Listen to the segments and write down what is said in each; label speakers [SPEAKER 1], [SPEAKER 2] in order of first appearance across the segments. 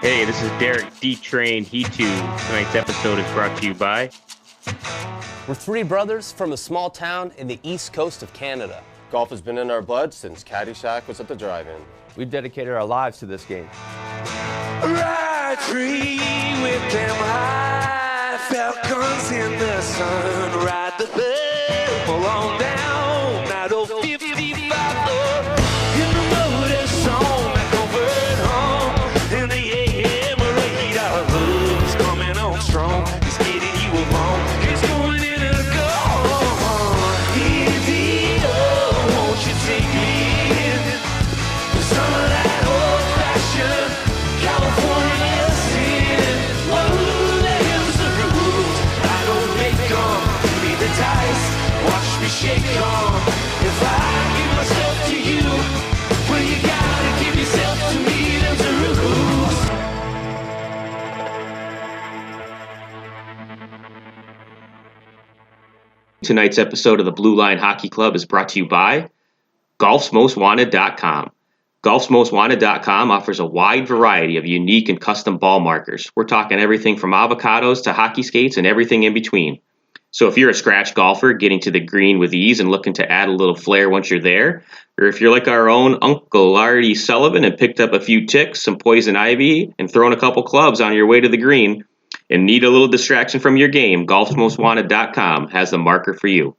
[SPEAKER 1] Hey, this is Derek D-Train He2. Tonight's episode is brought to you by...
[SPEAKER 2] We're three brothers from a small town in the east coast of Canada.
[SPEAKER 3] Golf has been in our blood since Caddyshack was at the drive-in.
[SPEAKER 4] We've dedicated our lives to this game.
[SPEAKER 5] Ride free with them high falcons in the sun. Ride the purple on down. Not old 55 in the motor song. I convert home in the AM radar. Love's coming on strong. It's getting you along. It's going in a go. Easy, won't you take me in? Some of that old-fashioned California sin. Oh, there's the rules. I don't make them. Be the dice. Watch me shake them. If I give myself to you, well, you gotta give yourself to me. There's the rules.
[SPEAKER 1] Tonight's episode of the Blue Line Hockey Club is brought to you by GolfsMostWanted.com. GolfsMostWanted.com offers a wide variety of unique and custom ball markers. We're talking everything from avocados to hockey skates and everything in between. So if you're a scratch golfer getting to the green with ease and looking to add a little flair once you're there, or if you're like our own Uncle Artie Sullivan and picked up a few ticks, some poison ivy, and thrown a couple clubs on your way to the green, and need a little distraction from your game, GolfsMostWanted.com has the marker for you.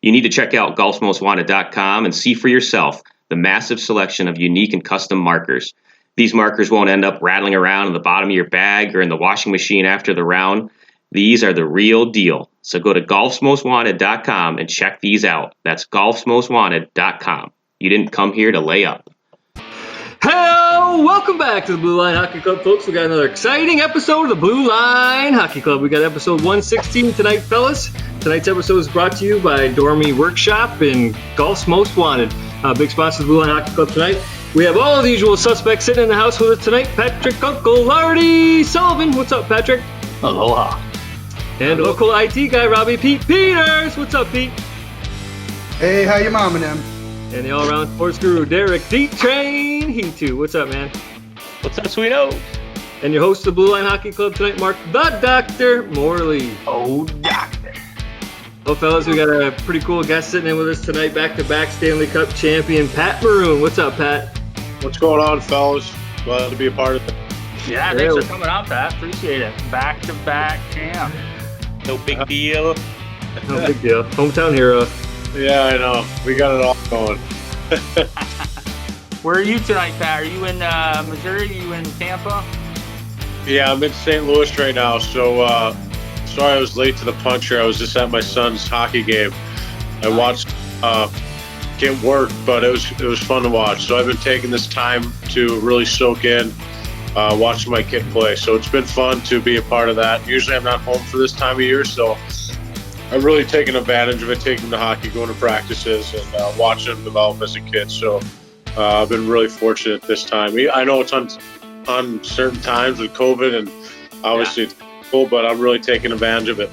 [SPEAKER 1] You need to check out GolfsMostWanted.com and see for yourself the massive selection of unique and custom markers. These markers won't end up rattling around in the bottom of your bag or in the washing machine after the round. These are the real deal. So go to GolfsMostWanted.com and check these out. That's GolfsMostWanted.com. You didn't come here to lay up.
[SPEAKER 6] Hello, welcome back to the Blue Line Hockey Club, folks. We got another exciting episode of the Blue Line Hockey Club. We got episode 116 tonight, fellas. Tonight's episode is brought to you by Dormy Workshop and Golf's Most Wanted. Big sponsor of the Blue Line Hockey Club tonight. We have all the usual suspects sitting in the house with us tonight. Patrick Uncle Artie Sullivan. What's up, Patrick?
[SPEAKER 7] Aloha.
[SPEAKER 6] And local IT guy, Robbie Pete Peters. What's up, Pete?
[SPEAKER 8] Hey, how you momming them?
[SPEAKER 6] And the all-around sports guru, Derek D-Train He2. What's up, man?
[SPEAKER 1] What's up, sweeto?
[SPEAKER 6] And your host of the Blue Line Hockey Club tonight, Mark the Dr. Morley.
[SPEAKER 7] Oh, doctor.
[SPEAKER 6] Well, fellas, we got a pretty cool guest sitting in with us tonight, back-to-back Stanley Cup champion, Pat Maroon. What's up, Pat?
[SPEAKER 9] What's going on, fellas? Glad to be a part of it.
[SPEAKER 7] Yeah, thanks for coming out, Pat. Appreciate it. Back-to-back champ.
[SPEAKER 1] No big deal.
[SPEAKER 6] No big deal. Hometown hero.
[SPEAKER 9] Yeah, I know. We got it all going.
[SPEAKER 7] Where are you tonight, Pat? Are you in Missouri? Are you in Tampa?
[SPEAKER 9] Yeah, I'm in St. Louis right now, so sorry I was late to the punch here. I was just at my son's hockey game. I watched can't work, but it was fun to watch. So I've been taking this time to really soak in watching my kid play. So it's been fun to be a part of that. Usually I'm not home for this time of year, so I've really taken advantage of it, taking the hockey, going to practices, and watching him develop as a kid. So I've been really fortunate this time. I know it's on certain times with COVID, and obviously it's cool, but I'm really taking advantage of it.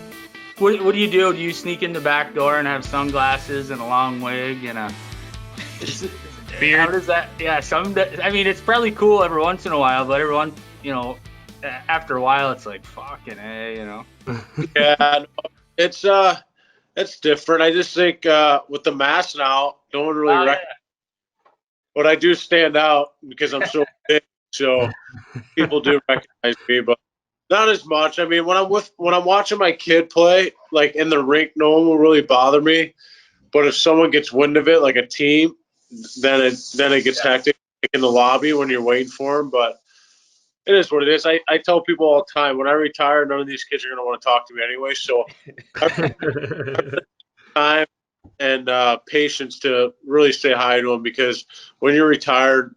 [SPEAKER 7] What do you do? Do you sneak in the back door and have sunglasses and a long wig and a beard? How does that? Yeah, I mean, it's probably cool every once in a while, but after a while, it's like fucking hey,
[SPEAKER 9] Yeah, no, it's different. I just think with the mask now, no one really recognises. But I do stand out because I'm so big, so people do recognize me, but not as much. I mean, when I'm watching my kid play, like in the rink, no one will really bother me. But if someone gets wind of it, like a team, then it gets hectic in the lobby when you're waiting for them. But it is what it is. I tell people all the time, when I retire, none of these kids are going to want to talk to me anyway. So time and patience to really say hi to them, because when you're retired,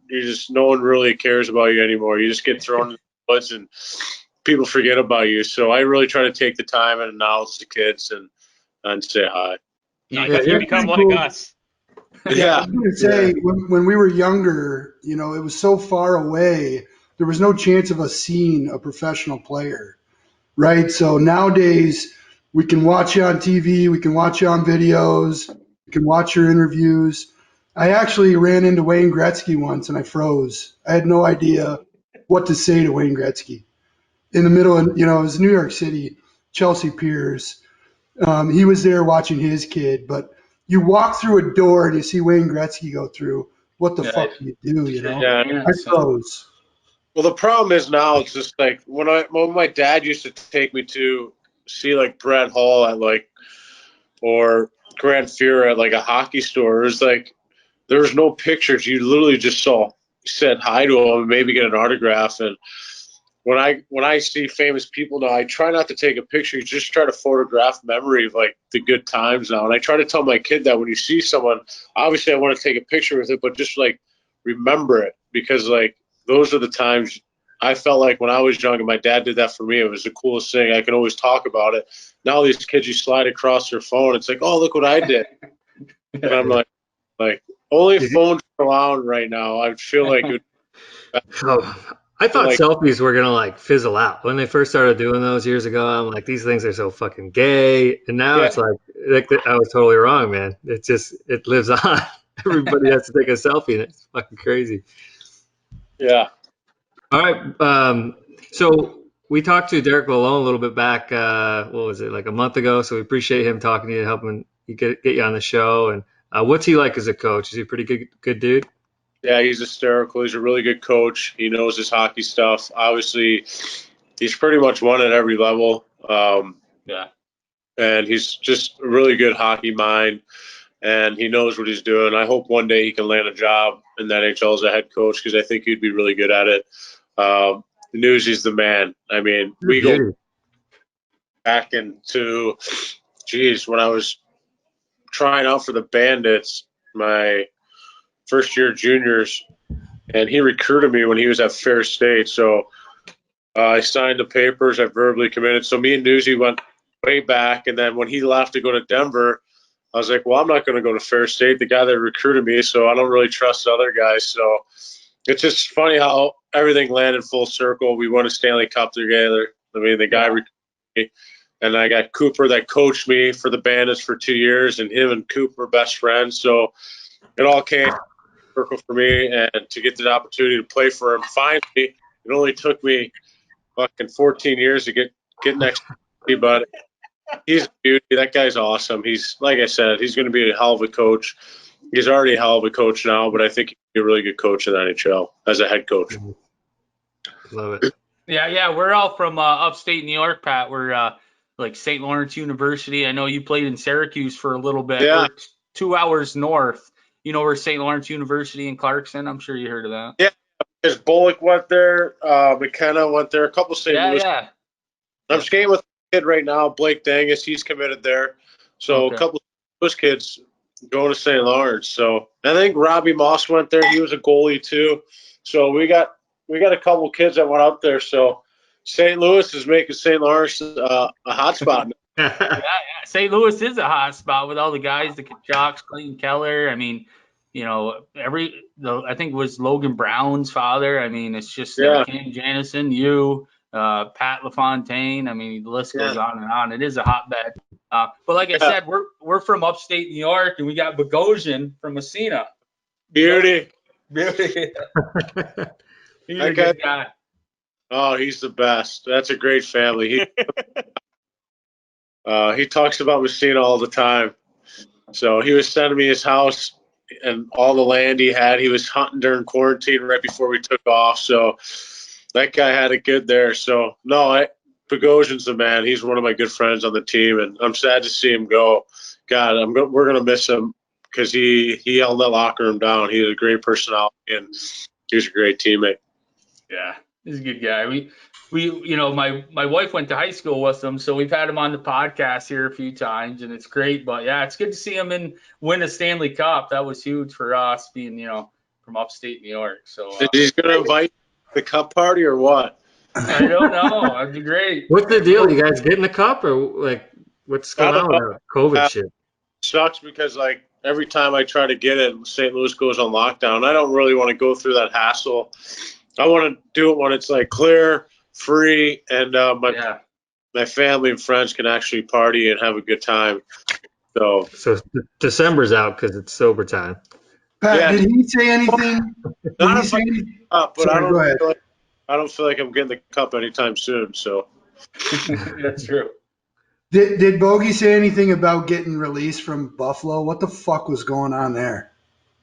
[SPEAKER 9] no one really cares about you anymore. You just get thrown in the woods and people forget about you. So I really try to take the time and acknowledge the kids and say hi.
[SPEAKER 7] You become like us.
[SPEAKER 9] Yeah.
[SPEAKER 8] I was going to say, when we were younger, it was so far away, there was no chance of us seeing a professional player, right? So nowadays, we can watch you on TV, we can watch you on videos, we can watch your interviews. I actually ran into Wayne Gretzky once and I froze. I had no idea what to say to Wayne Gretzky. In the middle of, it was New York City, Chelsea Piers. He was there watching his kid, but you walk through a door and you see Wayne Gretzky go through. What the fuck do you do,
[SPEAKER 9] Yeah.
[SPEAKER 8] I suppose.
[SPEAKER 9] Well, the problem is now it's just like when my dad used to take me to see like Brett Hall at like or Grant Fuhrer at like a hockey store. It was like there was no pictures. You literally just said hi to him and maybe get an autograph. And when I see famous people now, I try not to take a picture. You just try to photograph memory of like the good times now. And I try to tell my kid that when you see someone, obviously I want to take a picture with it, but just like remember it, because like those are the times I felt like when I was young and my dad did that for me. It was the coolest thing. I can always talk about it. Now these kids, you slide across their phone. It's like, oh, look what I did. And I'm like only phones are allowed right now. I feel like it.
[SPEAKER 6] I thought selfies were gonna like fizzle out when they first started doing those years ago. I'm like, these things are so fucking gay, and now it's like I was totally wrong, man. It lives on. Everybody has to take a selfie, and it's fucking crazy.
[SPEAKER 9] Yeah.
[SPEAKER 6] All right. So we talked to Derek Lalone a little bit back. What was it, like a month ago? So we appreciate him talking to you, helping you get you on the show. And what's he like as a coach? Is he a pretty good dude?
[SPEAKER 9] Yeah, he's hysterical. He's a really good coach. He knows his hockey stuff. Obviously, he's pretty much won at every level. And he's just a really good hockey mind, and he knows what he's doing. I hope one day he can land a job in the NHL as a head coach, because I think he'd be really good at it. The news, he's the man. I mean, we go back into, when I was trying out for the Bandits, my first year juniors, and he recruited me when he was at Fair State. So I signed the papers. I verbally committed. So me and Newsy went way back. And then when he left to go to Denver, I was like, well, I'm not going to go to Fair State, the guy that recruited me, so I don't really trust the other guys. So it's just funny how everything landed full circle. We won a Stanley Cup together. I mean, the guy recruited me. And I got Cooper that coached me for the Bandits for 2 years, and him and Cooper were best friends. So it all came circle for me, and to get the opportunity to play for him finally, it only took me fucking 14 years to get next to me, but he's a beauty. That guy's awesome. He's, like I said, he's going to be a hell of a coach. He's already a hell of a coach now, but I think he'd be a really good coach in the NHL as a head coach.
[SPEAKER 6] Love it.
[SPEAKER 7] Yeah, we're all from upstate New York, Pat. We're like St. Lawrence University. I know you played in Syracuse for a little bit.
[SPEAKER 9] Yeah.
[SPEAKER 7] We're 2 hours north. You know where St. Lawrence University in Clarkson? I'm sure you heard of that.
[SPEAKER 9] Yeah, because Bullock went there, McKenna went there, a couple of St. Louis.
[SPEAKER 7] Yeah.
[SPEAKER 9] I'm skating with a kid right now, Blake Dangus. He's committed there. So a couple of those kids going to St. Lawrence. So I think Robbie Moss went there. He was a goalie too. So we got a couple of kids that went up there. So St. Louis is making St. Lawrence a hot spot.
[SPEAKER 7] Yeah. St. Louis is a hot spot with all the guys, the Jocks, Clayton Keller. I mean, I think it was Logan Brown's father. I mean, it's just Ken Janison, Pat LaFontaine. I mean, the list goes on and on. It is a hotbed. But like I said, we're from upstate New York, and we got Bogosian from Messina.
[SPEAKER 9] Beauty.
[SPEAKER 7] He's a good guy.
[SPEAKER 9] Oh, he's the best. That's a great family. He talks about Messina all the time. So he was sending me his house and all the land he had. He was hunting during quarantine right before we took off. So that guy had it good there. So, Bogosian's the man. He's one of my good friends on the team, and I'm sad to see him go. God, we're going to miss him because he held that locker room down. He had a great personality, and he was a great teammate.
[SPEAKER 7] Yeah, he's a good guy. My wife went to high school with him, so we've had him on the podcast here a few times, and it's great. But yeah, it's good to see him win a Stanley Cup. That was huge for us, being from upstate New York. So
[SPEAKER 9] he's going to invite the cup party or what?
[SPEAKER 7] I don't know. That'd be great.
[SPEAKER 6] What's the deal? You guys getting the cup, or like what's going on with that COVID shit?
[SPEAKER 9] Sucks because like every time I try to get it, St. Louis goes on lockdown. I don't really want to go through that hassle. I want to do it when it's like clear, free, and my family and friends can actually party and have a good time. So
[SPEAKER 6] December's out because it's sober time.
[SPEAKER 8] Pat, did he say anything?
[SPEAKER 9] Not if I, but I don't. I don't feel like I'm getting the cup anytime soon. So
[SPEAKER 7] That's true.
[SPEAKER 8] Did Bogey say anything about getting released from Buffalo? What the fuck was going on there?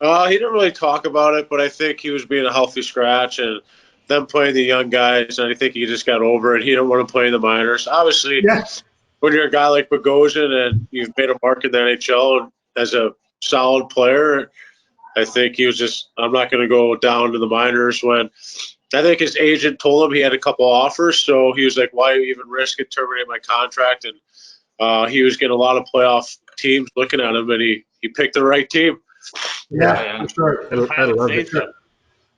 [SPEAKER 9] he didn't really talk about it, but I think he was being a healthy scratch and them playing the young guys. And I think he just got over it. He didn't want to play in the minors. Obviously,
[SPEAKER 8] Yeah.
[SPEAKER 9] when you're a guy like Bogosian and you've made a mark in the NHL as a solid player, I think he was just, I'm not going to go down to the minors. When I think his agent told him he had a couple offers, so he was like, why even risk it, terminate my contract? And he was getting a lot of playoff teams looking at him, and he picked the right team.
[SPEAKER 8] Yeah, for sure.
[SPEAKER 6] I love it.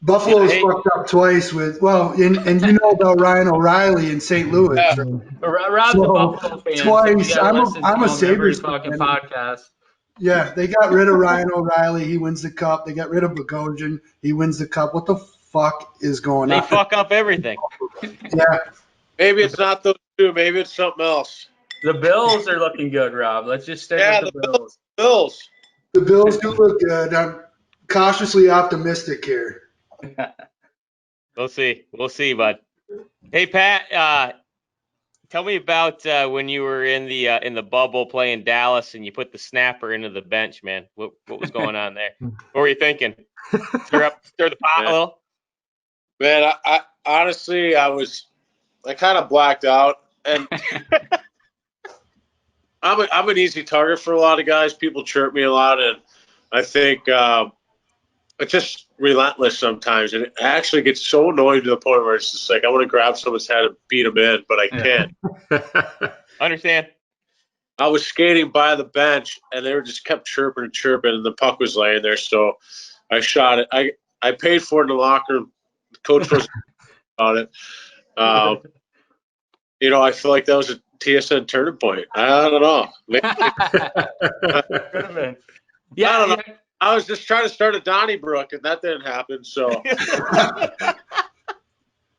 [SPEAKER 8] Buffalo's fucked up twice with, and you know about Ryan O'Reilly in St. Louis.
[SPEAKER 9] Yeah.
[SPEAKER 7] Rob's a Buffalo fan.
[SPEAKER 8] Twice.
[SPEAKER 7] So
[SPEAKER 8] I'm a Sabres
[SPEAKER 7] fucking
[SPEAKER 8] fan.
[SPEAKER 7] podcast.
[SPEAKER 8] Yeah, they got rid of Ryan O'Reilly. He wins the cup. They got rid of Bogosian. He wins the cup. What the fuck is going
[SPEAKER 10] They
[SPEAKER 8] on?
[SPEAKER 10] fuck up everything.
[SPEAKER 8] Yeah.
[SPEAKER 9] Maybe it's not those two. Maybe it's something else.
[SPEAKER 7] The Bills are looking good, Rob. Let's just stick with the Bills.
[SPEAKER 9] Bills.
[SPEAKER 8] The Bills do look good. I'm cautiously optimistic here.
[SPEAKER 10] We'll see, bud. Hey, Pat, tell me about when you were in the bubble playing Dallas and you put the snapper into the bench, man. What was going on there? What were you thinking? Stir the pot a little?
[SPEAKER 9] Man, I honestly, I kind of blacked out, and I'm an easy target for a lot of guys. People chirp me a lot, and I think it's just relentless sometimes, and it actually gets so annoying to the point where it's just like I want to grab someone's head and beat them in, but I can't.
[SPEAKER 10] Understand?
[SPEAKER 9] I was skating by the bench, and they were just kept chirping and chirping, and the puck was laying there, so I shot it. I paid for it in the locker room. The coach was on it. I feel like that was a TSN turning point. I don't know.
[SPEAKER 7] Could have been. Yeah,
[SPEAKER 9] I don't know. I was just trying to start a Donnybrook, and that didn't happen. So,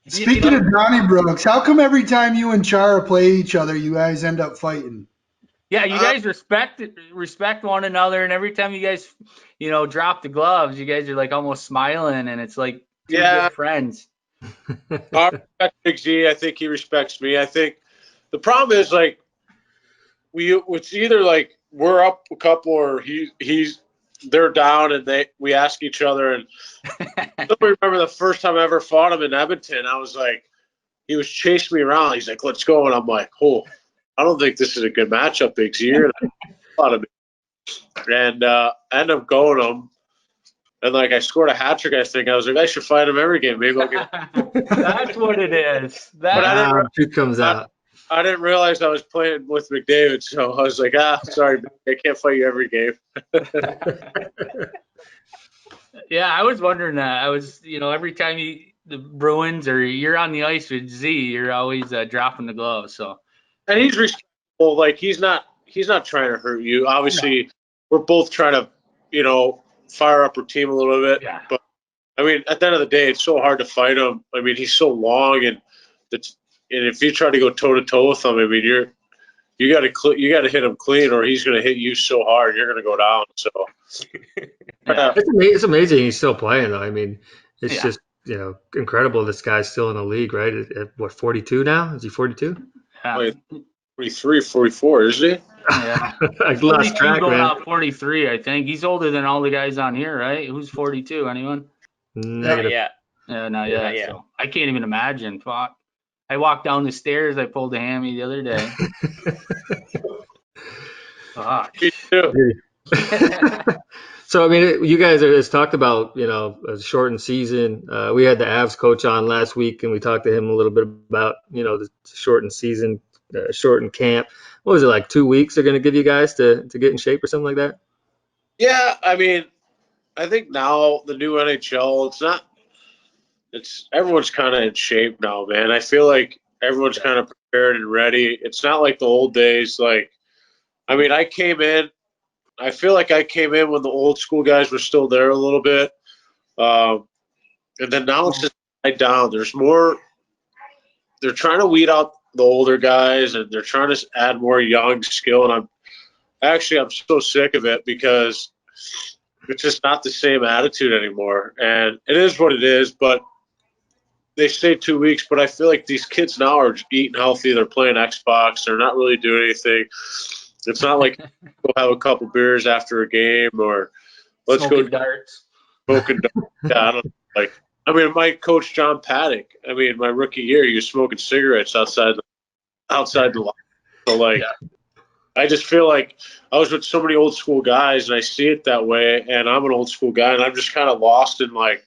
[SPEAKER 8] Speaking of Donnybrook, how come every time you and Chara play each other, you guys end up fighting?
[SPEAKER 7] Yeah, you guys respect one another, and every time you guys, drop the gloves, you guys are like almost smiling, and it's like two good friends.
[SPEAKER 9] I respect Big Z. I think he respects me. I think the problem is like it's either like we're up a couple or they're down, and we ask each other. And I don't remember the first time I ever fought him in Edmonton. I was like, he was chasing me around. He's like, let's go. And I'm like, oh, I don't think this is a good matchup, Big Z. And I end up going him. And like I scored a hat trick, I think. I was like, I should fight him every game. Maybe I'll get.
[SPEAKER 7] That's what it is.
[SPEAKER 6] Truth comes out.
[SPEAKER 9] I didn't realize I was playing with McDavid, so I was like, sorry, I can't fight you every game.
[SPEAKER 7] Yeah, I was wondering that. I was, every time the Bruins or you're on the ice with Z, you're always dropping the gloves. So,
[SPEAKER 9] and he's respectful. Like he's not trying to hurt you. Obviously, we're both trying to, fire up our team a little bit.
[SPEAKER 7] Yeah.
[SPEAKER 9] But I mean, at the end of the day, it's so hard to fight him. I mean, he's so long, and if you try to go toe to toe with him, I mean, you got to hit him clean, or he's going to hit you so hard you're going to go down. So
[SPEAKER 6] it's amazing he's still playing though. I mean, it's just incredible. This guy's still in the league, right? At what, 42 now? Is he 42?
[SPEAKER 9] 43, 44, isn't he?
[SPEAKER 7] Yeah.
[SPEAKER 6] I lost track,
[SPEAKER 7] going
[SPEAKER 6] man.
[SPEAKER 7] out 43, I think. He's older than all the guys on here, right? Who's 42? Anyone?
[SPEAKER 10] Not yet.
[SPEAKER 7] Yeah, not yet. So I can't even imagine. Fuck. I walked down the stairs. I pulled a hammy the other day. Fuck.
[SPEAKER 9] Me too.
[SPEAKER 6] So, I mean, you guys have talked about, a shortened season. We had the Avs coach on last week, and we talked to him a little bit about, the shortened season, shortened camp. What was it, like 2 weeks they're going to give you guys to get in shape or something like that?
[SPEAKER 9] Yeah, I mean, I think now the new NHL, everyone's kind of in shape now, man. I feel like everyone's kind of prepared and ready. It's not like the old days. Like, I mean, I feel like I came in when the old school guys were still there a little bit. And then now it's just died down. There's more. They're trying to weed out the older guys, and they're trying to add more young skill. And I'm so sick of it because it's just not the same attitude anymore. And it is what it is. But they say 2 weeks, but I feel like these kids now are eating healthy. They're playing Xbox. They're not really doing anything. It's not like go have a couple beers after a game or let's
[SPEAKER 7] Smoking
[SPEAKER 9] go
[SPEAKER 7] darts.
[SPEAKER 9] smoking. Yeah, I don't like. I mean, my coach John Paddock. I mean, my rookie year, he was smoking cigarettes outside the locker. So like, I just feel like I was with so many old school guys, and I see it that way. And I'm an old school guy, and I'm just kind of lost in like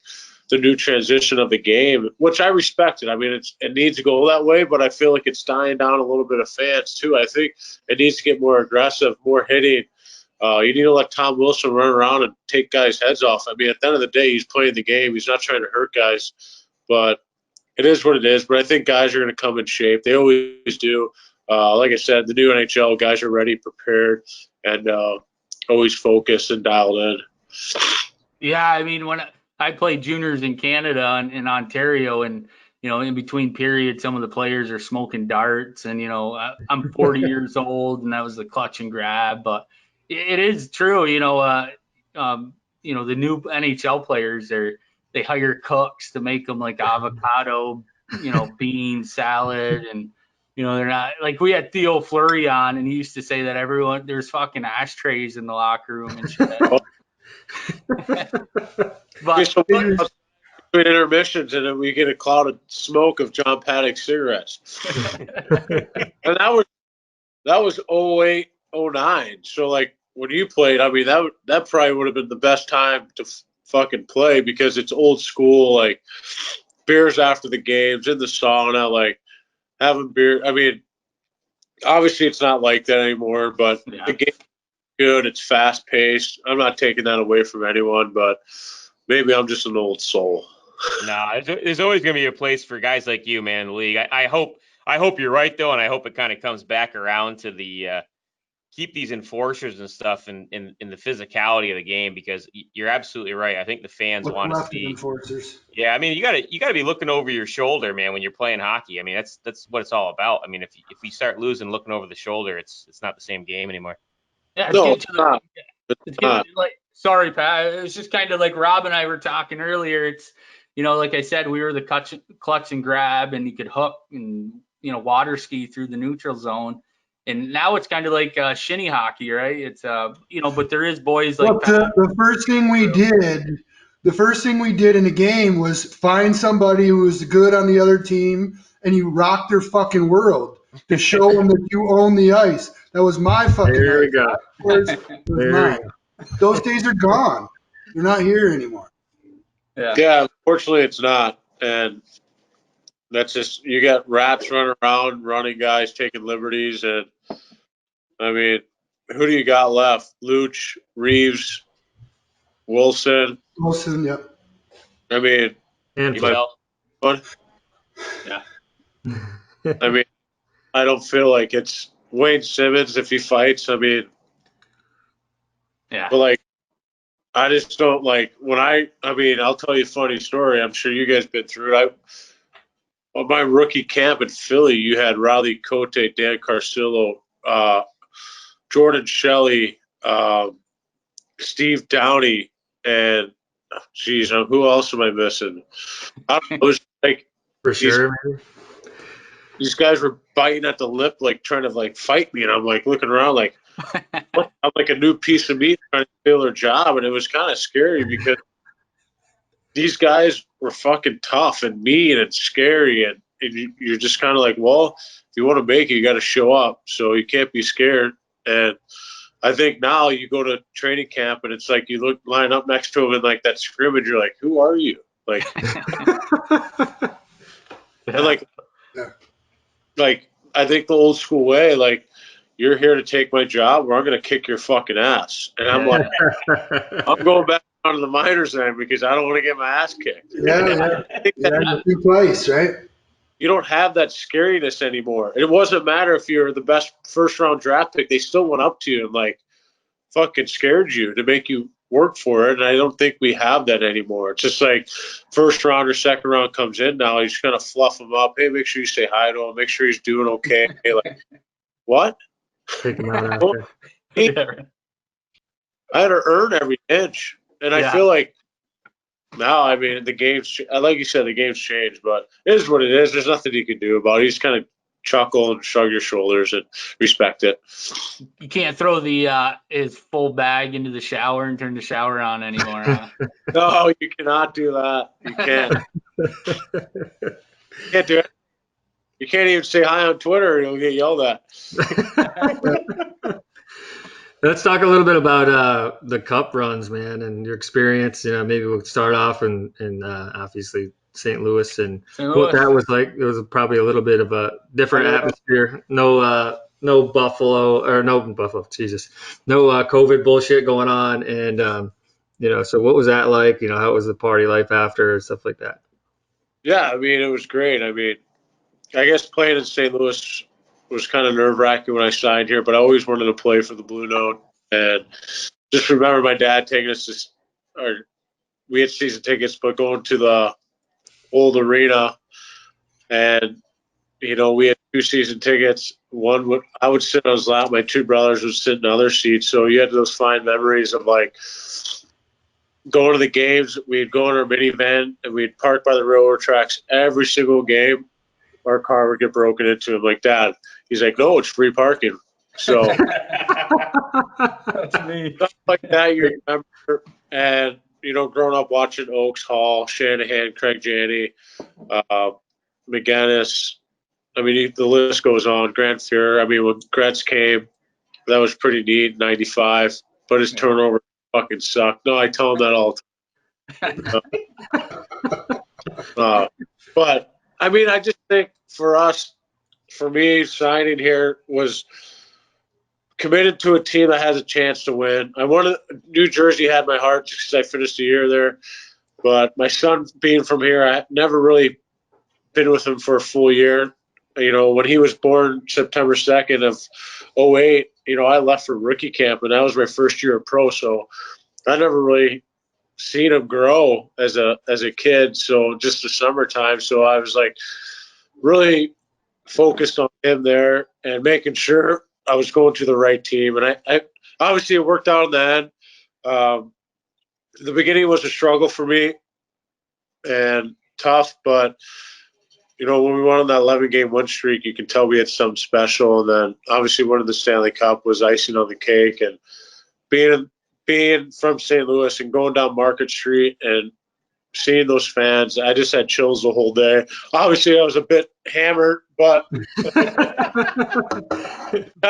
[SPEAKER 9] the new transition of the game, which I respected. I mean, it needs to go that way, but I feel like it's dying down a little bit of fans too. I think it needs to get more aggressive, more hitting. You need to let Tom Wilson run around and take guys' heads off. I mean, at the end of the day, he's playing the game. He's not trying to hurt guys, but it is what it is. But I think guys are going to come in shape. They always do. Like I said, the new NHL guys are ready, prepared, and always focused and dialed in.
[SPEAKER 7] Yeah, I mean, when I played juniors in Canada and in Ontario, and in between periods, some of the players are smoking darts, and I'm 40 years old, and that was the clutch and grab. But it is true, the new NHL players they hire cooks to make them like avocado, bean salad, and they're not like we had Theo Fleury on, and he used to say that there's fucking ashtrays in the locker room and shit. But
[SPEAKER 9] between intermissions, and then we get a cloud of smoke of John Paddock cigarettes. And that was 08, 09. So like when you played, I mean that probably would have been the best time to fucking play because it's old school, like beers after the games in the sauna, like having beer. I mean, obviously it's not like that anymore, but the game's good. It's fast paced. I'm not taking that away from anyone, but maybe I'm just an old soul.
[SPEAKER 10] No, there's always going to be a place for guys like you, man, in the league. I hope you're right, though, and I hope it kind of comes back around to the keep these enforcers and stuff in the physicality of the game, because you're absolutely right. I think the fans want to see
[SPEAKER 8] enforcers.
[SPEAKER 10] Yeah, I mean, you gotta be looking over your shoulder, man, when you're playing hockey. I mean, that's what it's all about. I mean, if we start losing looking over the shoulder, it's not the same game anymore.
[SPEAKER 7] Yeah,
[SPEAKER 9] it's not.
[SPEAKER 7] Sorry, Pat. It was just kind of like Rob and I were talking earlier. It's like I said, we were the clutch and grab, and you could hook and water ski through the neutral zone. And now it's kind of like shinny hockey, right? It's but there is boys like
[SPEAKER 8] the first thing we did in a game was find somebody who was good on the other team, and you rock their fucking world to show them that you own the ice. That was my fucking.
[SPEAKER 6] There you
[SPEAKER 8] ice.
[SPEAKER 6] go.
[SPEAKER 8] It was mine. Those days are gone. They're not here anymore.
[SPEAKER 9] Yeah, unfortunately it's not. And that's just, you got rats running around, running guys, taking liberties. And I mean, who do you got left? Luch, Reeves, Wilson.
[SPEAKER 8] Wilson, yep.
[SPEAKER 9] I mean,
[SPEAKER 10] What?
[SPEAKER 7] Yeah.
[SPEAKER 9] I mean, I don't feel like it's Wayne Simmons if he fights. I mean,
[SPEAKER 7] yeah.
[SPEAKER 9] But like, I just don't like when I mean, I'll tell you a funny story. I'm sure you guys been through it. On my rookie camp in Philly, you had Riley Cote, Dan Carcillo, Jordan Shelley, Steve Downey, and geez, who else am I missing? I don't know, it was like
[SPEAKER 6] For sure, maybe.
[SPEAKER 9] These guys were biting at the lip, like trying to like fight me, and I'm like looking around, like I'm like a new piece of meat trying to fill their job, and it was kind of scary because these guys were fucking tough and mean and scary, and you're just kind of like, well, if you want to make it, you got to show up, so you can't be scared. And I think now you go to training camp, and it's like you line up next to them in like that scrimmage, you're like, who are you? Like, and like I think the old school way, like, you're here to take my job, or I'm going to kick your fucking ass. And I'm like, I'm going back down to the minors then because I don't want to get my ass kicked.
[SPEAKER 8] Two place, right?
[SPEAKER 9] You don't have that scariness anymore. It wasn't matter if you're the best first round draft pick; they still went up to you and like fucking scared you to make you work for it. And I don't think we have that anymore. It's just like first round or second round comes in now, you just kind of fluff him up. Hey, make sure you say hi to him. Make sure he's doing okay. Like, what?
[SPEAKER 6] Take him out after.
[SPEAKER 9] I had to earn every inch, and I feel like No, I mean the game's like you said, the game's changed, but it is what it is. There's nothing you can do about it. You just kind of chuckle and shrug your shoulders and respect it.
[SPEAKER 7] You can't throw the his full bag into the shower and turn the shower on anymore, huh?
[SPEAKER 9] No, you cannot do that. You can't. You can't do it. You can't even say hi on Twitter. You'll get yelled at.
[SPEAKER 6] Let's talk a little bit about the cup runs, man, and your experience. Maybe we'll start off in obviously St. Louis and what that was like. It was probably a little bit of a different atmosphere. No Buffalo or no Buffalo. Jesus, no COVID bullshit going on, and so what was that like? How was the party life after and stuff like that?
[SPEAKER 9] Yeah, I mean, it was great. I mean, I guess playing in St. Louis was kind of nerve-wracking when I signed here, but I always wanted to play for the Blue Note. And just remember my dad taking us we had season tickets, but going to the old arena, and we had 2 season tickets. I would sit on his lap. My 2 brothers would sit in other seats. So you had those fine memories of like going to the games. We'd go on our minivan and we'd park by the railroad tracks every single game. Our car would get broken into. I'm like, Dad. He's like, no, it's free parking. So
[SPEAKER 7] That's me.
[SPEAKER 9] stuff like that you remember. And growing up watching Oaks, Hall, Shanahan, Craig Janney, McGinnis. I mean, the list goes on. Grant Fuhrer. I mean, when Gretz came, that was pretty neat. 95, but his turnover fucking sucked. No, I tell him that all the time. But I mean, I just think for me, signing here was committed to a team that has a chance to win. New Jersey had my heart because I finished the year there. But my son being from here, I never really been with him for a full year. When he was born September 2nd of 2008, I left for rookie camp, and that was my first year of pro. So I never really seen him grow as a kid. So just the summertime. So I was like really focused on him there and making sure I was going to the right team. And I obviously it worked out in the end. The beginning was a struggle for me and tough, but when we went on that 11-game win streak, you can tell we had something special. And then obviously winning the Stanley Cup was icing on the cake. And being from St. Louis and going down Market Street and seeing those fans, I just had chills the whole day. Obviously, I was a bit hammered, but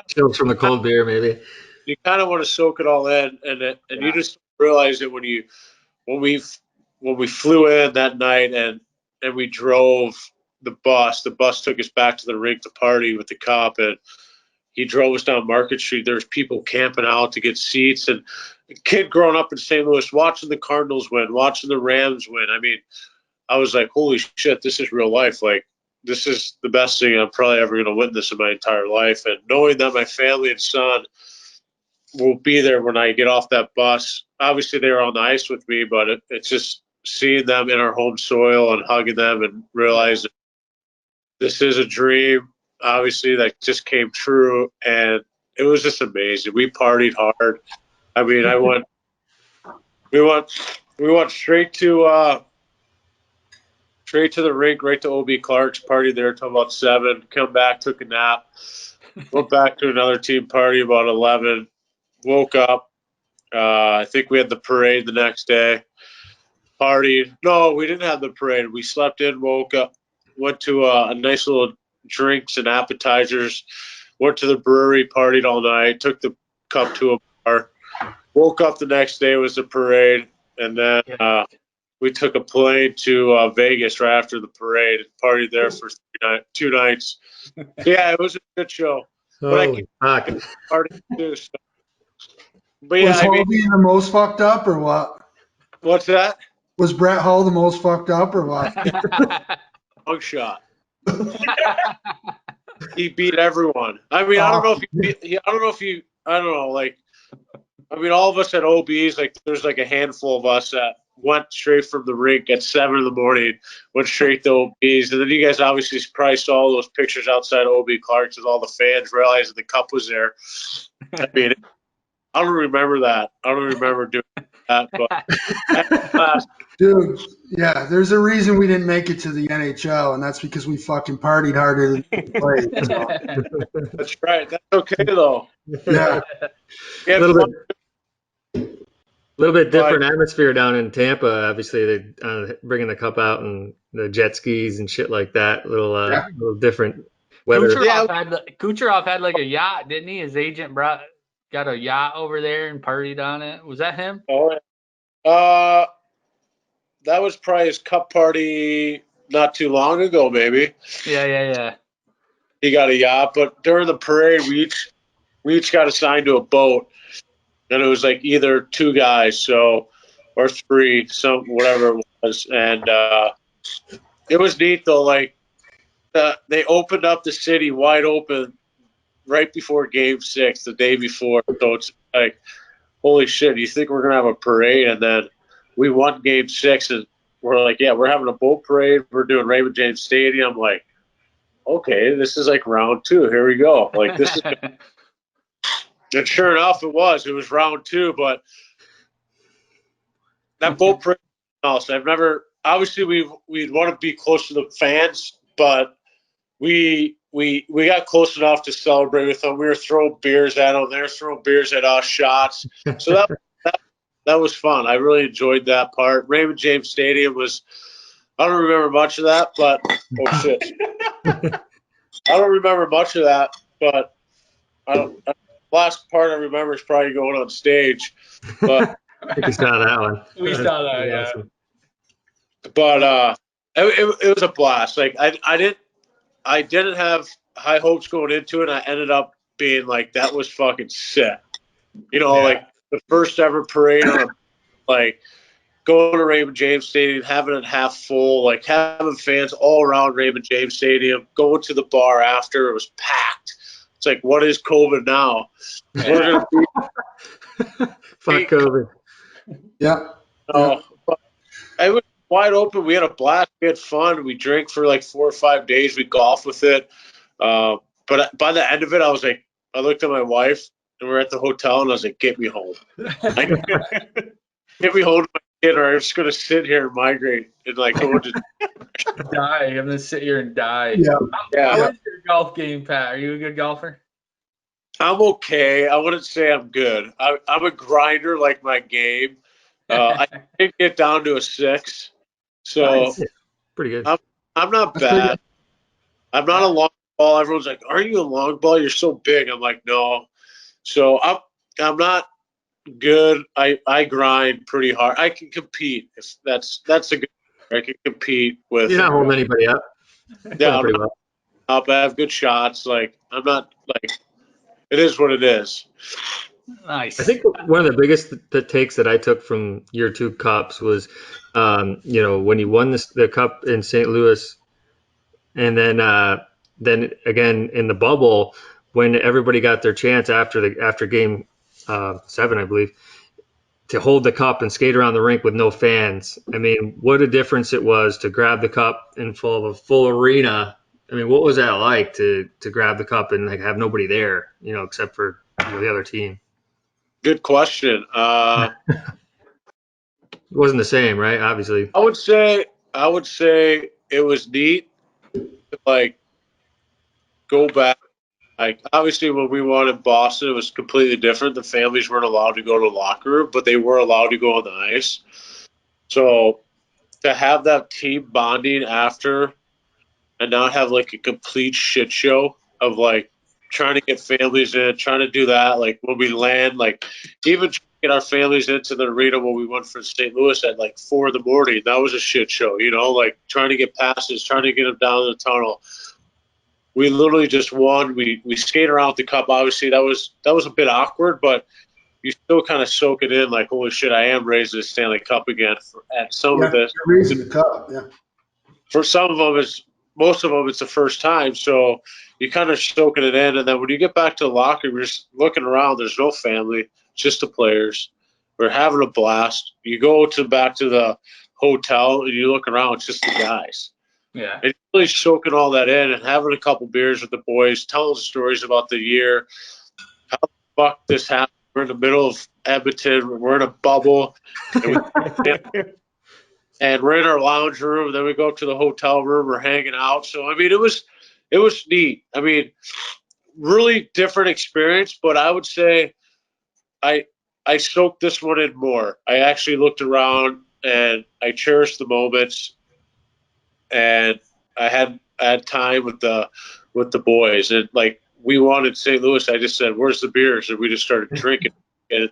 [SPEAKER 6] chills from the cold beer, maybe.
[SPEAKER 9] You kind of want to soak it all in, and you just realize it when we flew in that night and we drove the bus. The bus took us back to the rink to party with the cup, and he drove us down Market Street. There's people camping out to get seats, and a kid growing up in St. Louis watching the Cardinals win, watching the Rams win. I mean, I was like, holy shit, this is real life. Like, this is the best thing I'm probably ever going to witness in my entire life. And knowing that my family and son will be there when I get off that bus. Obviously, they were on the ice with me, but it's just seeing them in our home soil and hugging them and realizing this is a dream, obviously, that just came true. And it was just amazing. We partied hard. I mean, we went straight to the rink, right to OB Clark's, partied there till about 7, come back, took a nap, went back to another team party about 11, woke up. I think we had the parade the next day. Partied. No, we didn't have the parade. We slept in, woke up, went to a nice little drinks and appetizers, went to the brewery, partied all night, took the cup to a bar, woke up the next day, was the parade, and then we took a plane to Vegas right after the parade and partied there for 2 nights. Yeah, it was a good show.
[SPEAKER 6] Holy fuck.
[SPEAKER 9] Party too, so. But yeah,
[SPEAKER 8] was Hall being the most fucked up or what?
[SPEAKER 9] What's that?
[SPEAKER 8] Was Brett Hull the most fucked up or what?
[SPEAKER 9] Long shot. He beat everyone. I mean, I don't know. Like, I mean, all of us at OBs, like, there's like a handful of us that went straight from the rink at 7 in the morning, went straight to OBs. And then you guys obviously probably saw those pictures outside OB Clark's with all the fans realizing the cup was there. I mean, I don't remember that. I don't remember doing that. But
[SPEAKER 8] Dude, yeah, there's a reason we didn't make it to the NHL, and that's because we fucking partied harder than we played. So,
[SPEAKER 9] That's right. That's okay though.
[SPEAKER 8] yeah.
[SPEAKER 9] We had
[SPEAKER 6] little
[SPEAKER 9] fun.
[SPEAKER 6] little bit different atmosphere down in Tampa. Obviously, they bringing the cup out and the jet skis and shit like that. Little different weather.
[SPEAKER 7] Kucherov had like a yacht, didn't he? His agent got a yacht over there and partied on it. Was that him?
[SPEAKER 9] Oh, that was probably his cup party not too long ago, maybe.
[SPEAKER 7] Yeah.
[SPEAKER 9] He got a yacht, but during the parade, we each got assigned to a boat, and it was like either two guys, or three, whatever it was, and it was neat though. Like they opened up the city wide open right before Game 6, the day before, so it's like, holy shit! You think we're gonna have a parade, and then we won Game 6, and we're like, yeah, we're having a boat parade. We're doing Raymond James Stadium. Like, okay, this is like round 2. Here we go. Like this is. And sure enough, it was round 2, but that boat parade house, I've never, obviously we'd want to be close to the fans, but we got close enough to celebrate with them. We were throwing beers at them. They were throwing beers at us, shots. So that was fun. I really enjoyed that part. Raymond James Stadium I don't remember much of that, but oh shit. I don't remember much of that, but last part I remember is probably going on stage. But
[SPEAKER 6] I think we saw that one.
[SPEAKER 7] We saw that, yeah.
[SPEAKER 6] Awesome.
[SPEAKER 9] But it was a blast. Like I didn't have high hopes going into it. I ended up being like, that was fucking sick. Like the first ever parade like going to Raymond James Stadium, having it half full, like having fans all around Raymond James Stadium, going to the bar after, it was packed. It's like, what is COVID now? We're gonna
[SPEAKER 6] Fuck COVID.
[SPEAKER 8] Yeah.
[SPEAKER 9] but it was wide open. We had a blast. We had fun. We drank for like 4 or 5 days. We golfed with it. But by the end of it, I looked at my wife, and we're at the hotel, and I was like, get me home. Get me home to my kid, or I'm just going to sit here and migrate and like go into
[SPEAKER 7] Die. I'm gonna sit here and die.
[SPEAKER 8] Yeah.
[SPEAKER 7] How is your golf game, Pat? Are you a good golfer?
[SPEAKER 9] I'm okay. I wouldn't say I'm good. I'm a grinder like my game. I did get down to a 6. So
[SPEAKER 6] Nice. Pretty good.
[SPEAKER 9] I'm not bad. I'm not a long ball. Everyone's like, "Are you a long ball? You're so big." I'm like, "No." So I'm not good. I grind pretty hard. I can compete. If that's a good. I can compete with.
[SPEAKER 6] You're not holding anybody up.
[SPEAKER 9] Yeah, I'm
[SPEAKER 6] pretty
[SPEAKER 9] not
[SPEAKER 6] well.
[SPEAKER 9] up. I have good shots. Like I'm not like. It is what it is.
[SPEAKER 7] Nice.
[SPEAKER 6] I think one of the biggest takes that I took from year 2 cups was, when you won the cup in St. Louis, and then again in the bubble when everybody got their chance after game 7, I believe, to hold the cup and skate around the rink with no fans. I mean, what a difference it was to grab the cup in a full arena. I mean, what was that like to grab the cup and like have nobody there, except for the other team?
[SPEAKER 9] Good question.
[SPEAKER 6] It wasn't the same, right? Obviously.
[SPEAKER 9] I would say it was neat to like go back. Like obviously when we won in Boston, it was completely different. The families weren't allowed to go to the locker room, but they were allowed to go on the ice. So to have that team bonding after and not have like a complete shit show of like trying to get families in, trying to do that. Like when we land, like even trying to get our families into the arena when we went for St. Louis at like 4 a.m. That was a shit show, like trying to get passes, trying to get them down the tunnel. We literally just won. We skate around with the cup. Obviously that was a bit awkward, but you still kind of soak it in like, holy shit, I am raising the Stanley Cup again. At some of this,
[SPEAKER 8] you're raising the cup. Yeah.
[SPEAKER 9] For some of them, most of them, it's the first time. So you kind of soaking it in. And then when you get back to the locker room, you're just looking around. There's no family, just the players. We're having a blast. You go back to the hotel and you look around, it's just the guys.
[SPEAKER 7] Yeah.
[SPEAKER 9] And really soaking all that in and having a couple beers with the boys, telling stories about the year, how the fuck this happened. We're in the middle of Edmonton. We're in a bubble. And and we're in our lounge room. Then we go up to the hotel room. We're hanging out. So I mean, it was neat. I mean, really different experience. But I would say I soaked this one in more. I actually looked around and I cherished the moments, and I had time with the boys. And like we wanted St. Louis, I just said, "Where's the beers?" And we just started drinking. And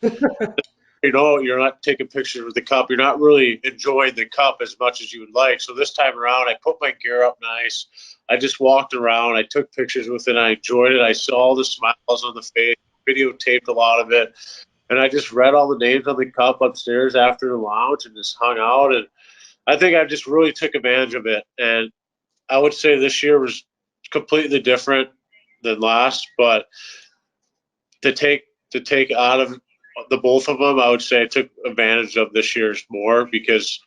[SPEAKER 9] you're not taking pictures with the cup. You're not really enjoying the cup as much as you would like. So this time around, I put my gear up nice. I just walked around. I took pictures with it. I enjoyed it. I saw all the smiles on the face, videotaped a lot of it. And I just read all the names on the cup upstairs after the lounge and just hung out. And I think I just really took advantage of it. And I would say this year was completely different than last. But to take out of the both of them, I would say I took advantage of this year's more, because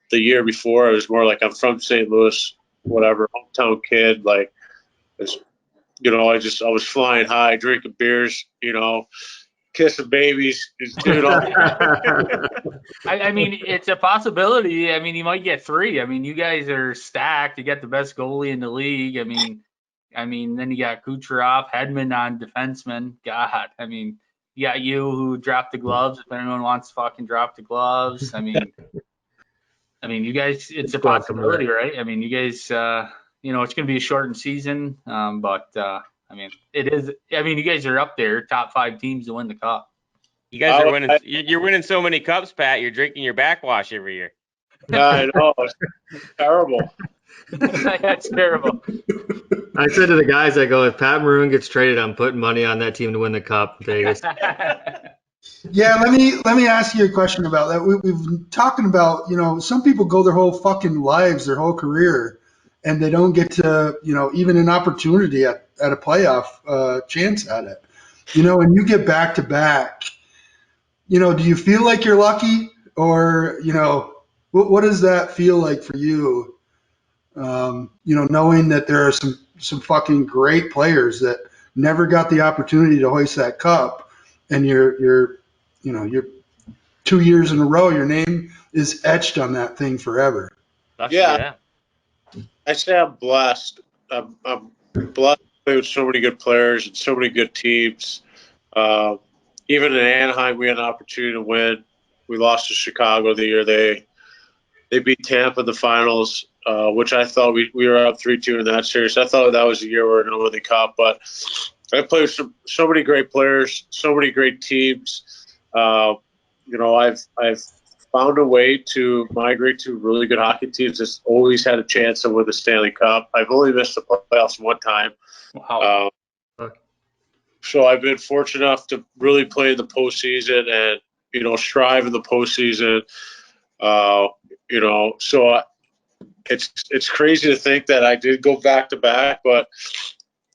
[SPEAKER 9] the year before it was more like I'm from St. Louis, whatever, hometown kid. Like, it's, I was flying high, drinking beers, kissing babies, doing all.
[SPEAKER 7] I mean, it's a possibility. I mean, you might get 3. I mean, you guys are stacked. You got the best goalie in the league. I mean, then you got Kucherov, Hedman on defenseman. God, I mean, you got you who dropped the gloves. If anyone wants to fucking drop the gloves, I mean, you guys, it's a possibility, right? I mean, you guys, it's going to be a shortened season, but I mean, it is. I mean, you guys are up there, top 5 teams to win the cup.
[SPEAKER 10] You guys are winning. You're winning so many cups, Pat. You're drinking your backwash every year.
[SPEAKER 9] I know, it's terrible.
[SPEAKER 7] That's terrible.
[SPEAKER 6] I said to the guys, I go, if Pat Maroon gets traded, I'm putting money on that team to win the cup in Vegas.
[SPEAKER 8] Yeah, let me ask you a question about that. We've been talking about, some people go their whole fucking lives, their whole career, and they don't get to, even an opportunity at a playoff chance at it. And you get back to back. Do you feel like you're lucky, or what does that feel like for you? Knowing that there are some fucking great players that never got the opportunity to hoist that cup, and you're 2 years in a row, your name is etched on that thing forever.
[SPEAKER 9] Yeah. I say I'm blessed. I'm blessed to play with so many good players and so many good teams. Even in Anaheim, we had an opportunity to win. We lost to Chicago the year they beat Tampa in the finals, which I thought we were up 3-2 in that series. I thought that was the year we were going to win the cup. But I played with so many great players, so many great teams. I've found a way to migrate to really good hockey teams that's always had a chance to win the Stanley Cup. I've only missed the playoffs one time.
[SPEAKER 7] Wow.
[SPEAKER 9] So I've been fortunate enough to really play in the postseason and, strive in the postseason. So it's crazy to think that I did go back to back, but,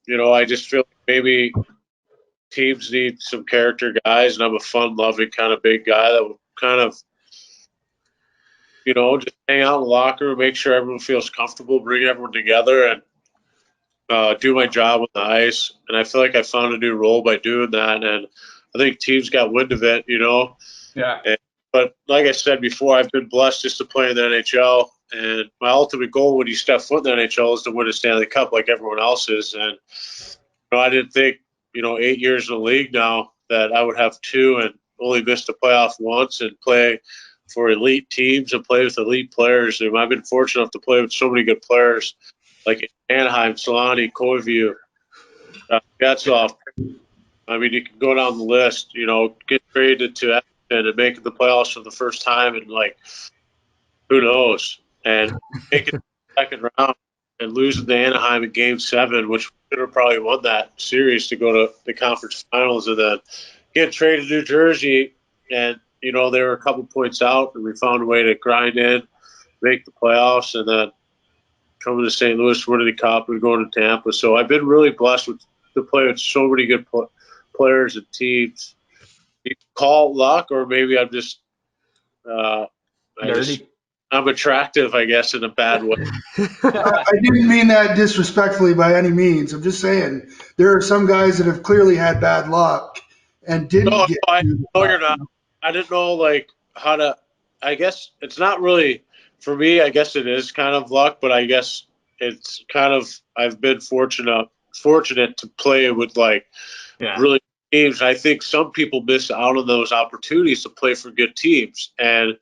[SPEAKER 9] I just feel like maybe teams need some character guys, and I'm a fun-loving kind of big guy that will kind of, just hang out in the locker room, make sure everyone feels comfortable, bring everyone together, and do my job on the ice. And I feel like I found a new role by doing that, and I think teams got wind of it,
[SPEAKER 7] Yeah.
[SPEAKER 9] But like I said before, I've been blessed just to play in the NHL, and my ultimate goal when you step foot in the NHL is to win a Stanley Cup like everyone else is. And I didn't think, 8 years in the league now that I would have 2 and only missed the playoff once and play for elite teams and play with elite players. And I've been fortunate enough to play with so many good players like Anaheim, Solani, Koivu, Getzlaf. I mean, you can go down the list, get traded to Edmonton and make the playoffs for the first time and, who knows? And make it second round and losing to Anaheim in Game 7, which we could have probably won that series to go to the conference finals, and then get traded to New Jersey. And, they were a couple points out, and we found a way to grind in, make the playoffs, and then coming to St. Louis, winning the Cup, and going to Tampa. So I've been really blessed to play with so many good players and teams. You can call it luck, or maybe I'm just I'm attractive, I guess, in a bad way.
[SPEAKER 8] I didn't mean that disrespectfully by any means. I'm just saying there are some guys that have clearly had bad luck and didn't
[SPEAKER 9] No, you're not. I didn't know how to. I guess it's not really for me, I guess it is kind of luck, but I guess it's kind of I've been fortunate to play with like really good teams. I think some people miss out on those opportunities to play for good teams, and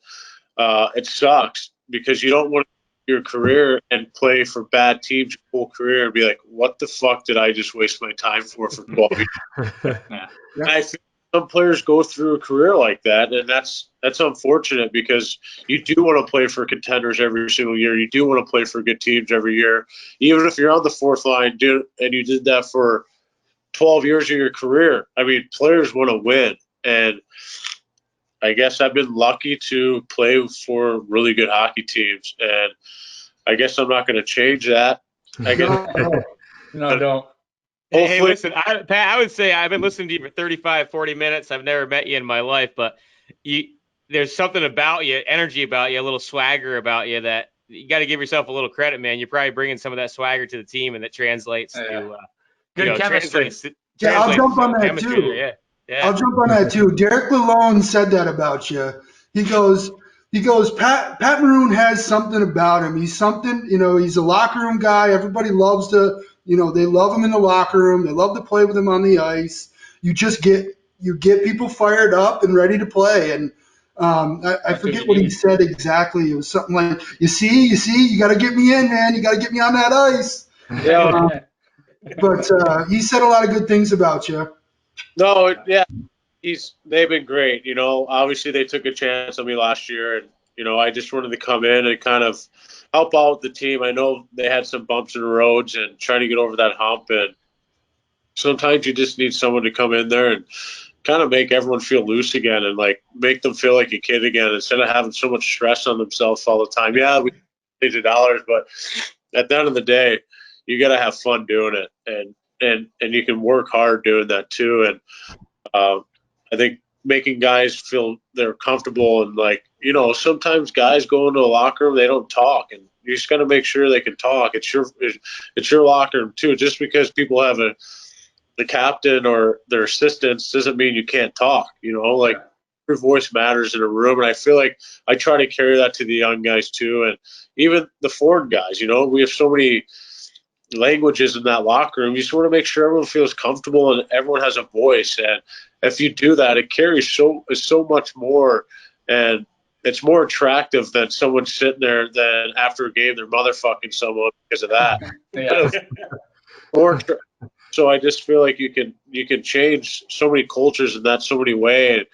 [SPEAKER 9] it sucks because you don't want your career and play for bad teams your whole career and be like, what the fuck did I just waste my time for 12 years? And I think some players go through a career like that, and that's unfortunate because you do want to play for contenders every single year. You do want to play for good teams every year, even if you're on the fourth line and you did that for 12 years of your career. I mean, players want to win, and I guess I've been lucky to play for really good hockey teams, and I guess I'm not going to change that. I guess
[SPEAKER 7] no, don't.
[SPEAKER 10] Hey, listen, Pat, I would say I've been listening to you for 35, 40 minutes. I've never met you in my life, but there's something about you, energy about you, a little swagger about you that you got to give yourself a little credit, man. You're probably bringing some of that swagger to the team, and that translates to
[SPEAKER 7] good chemistry.
[SPEAKER 8] I'll jump on that too. I'll jump on that too. Derek Lalonde said that about you. He goes, Pat Maroon has something about him. He's something, he's a locker room guy. Everybody loves to, they love him in the locker room. They love to play with him on the ice. You get people fired up and ready to play. And I forget what he said exactly. It was something like, you see, you got to get me in, man. You got to get me on that ice. But he said a lot of good things about you.
[SPEAKER 9] No, yeah, they've been great. Obviously they took a chance on me last year, and I just wanted to come in and kind of help out the team. I know they had some bumps in the roads and trying to get over that hump, and sometimes you just need someone to come in there and kind of make everyone feel loose again and like make them feel like a kid again instead of having so much stress on themselves all the time. Yeah, we need the dollars, but at the end of the day, you got to have fun doing it, and you can work hard doing that too. And I think making guys feel they're comfortable and like, sometimes guys go into a locker room, they don't talk, and you just got to make sure they can talk. It's your locker room too. Just because people have the captain or their assistants doesn't mean you can't talk. Like your voice matters in a room, and I feel like I try to carry that to the young guys too, and even the foreign guys. We have so many languages in that locker room. You just want to make sure everyone feels comfortable and everyone has a voice. And if you do that, it carries so much more, and it's more attractive than someone sitting there than after a game they're motherfucking someone because of that. So I just feel like you can change so many cultures in that so many ways.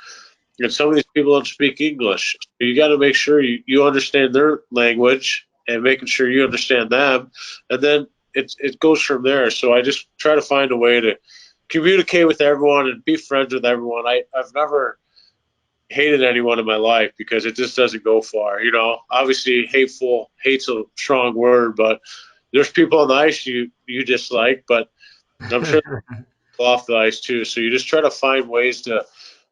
[SPEAKER 9] And some of these people don't speak English. You got to make sure you understand their language and making sure you understand them, and then it goes from there. So I just try to find a way to communicate with everyone and be friends with everyone. I've never hated anyone in my life because it just doesn't go far. Obviously hate's a strong word, but there's people on the ice you dislike, but I'm sure off the ice too. So you just try to find ways to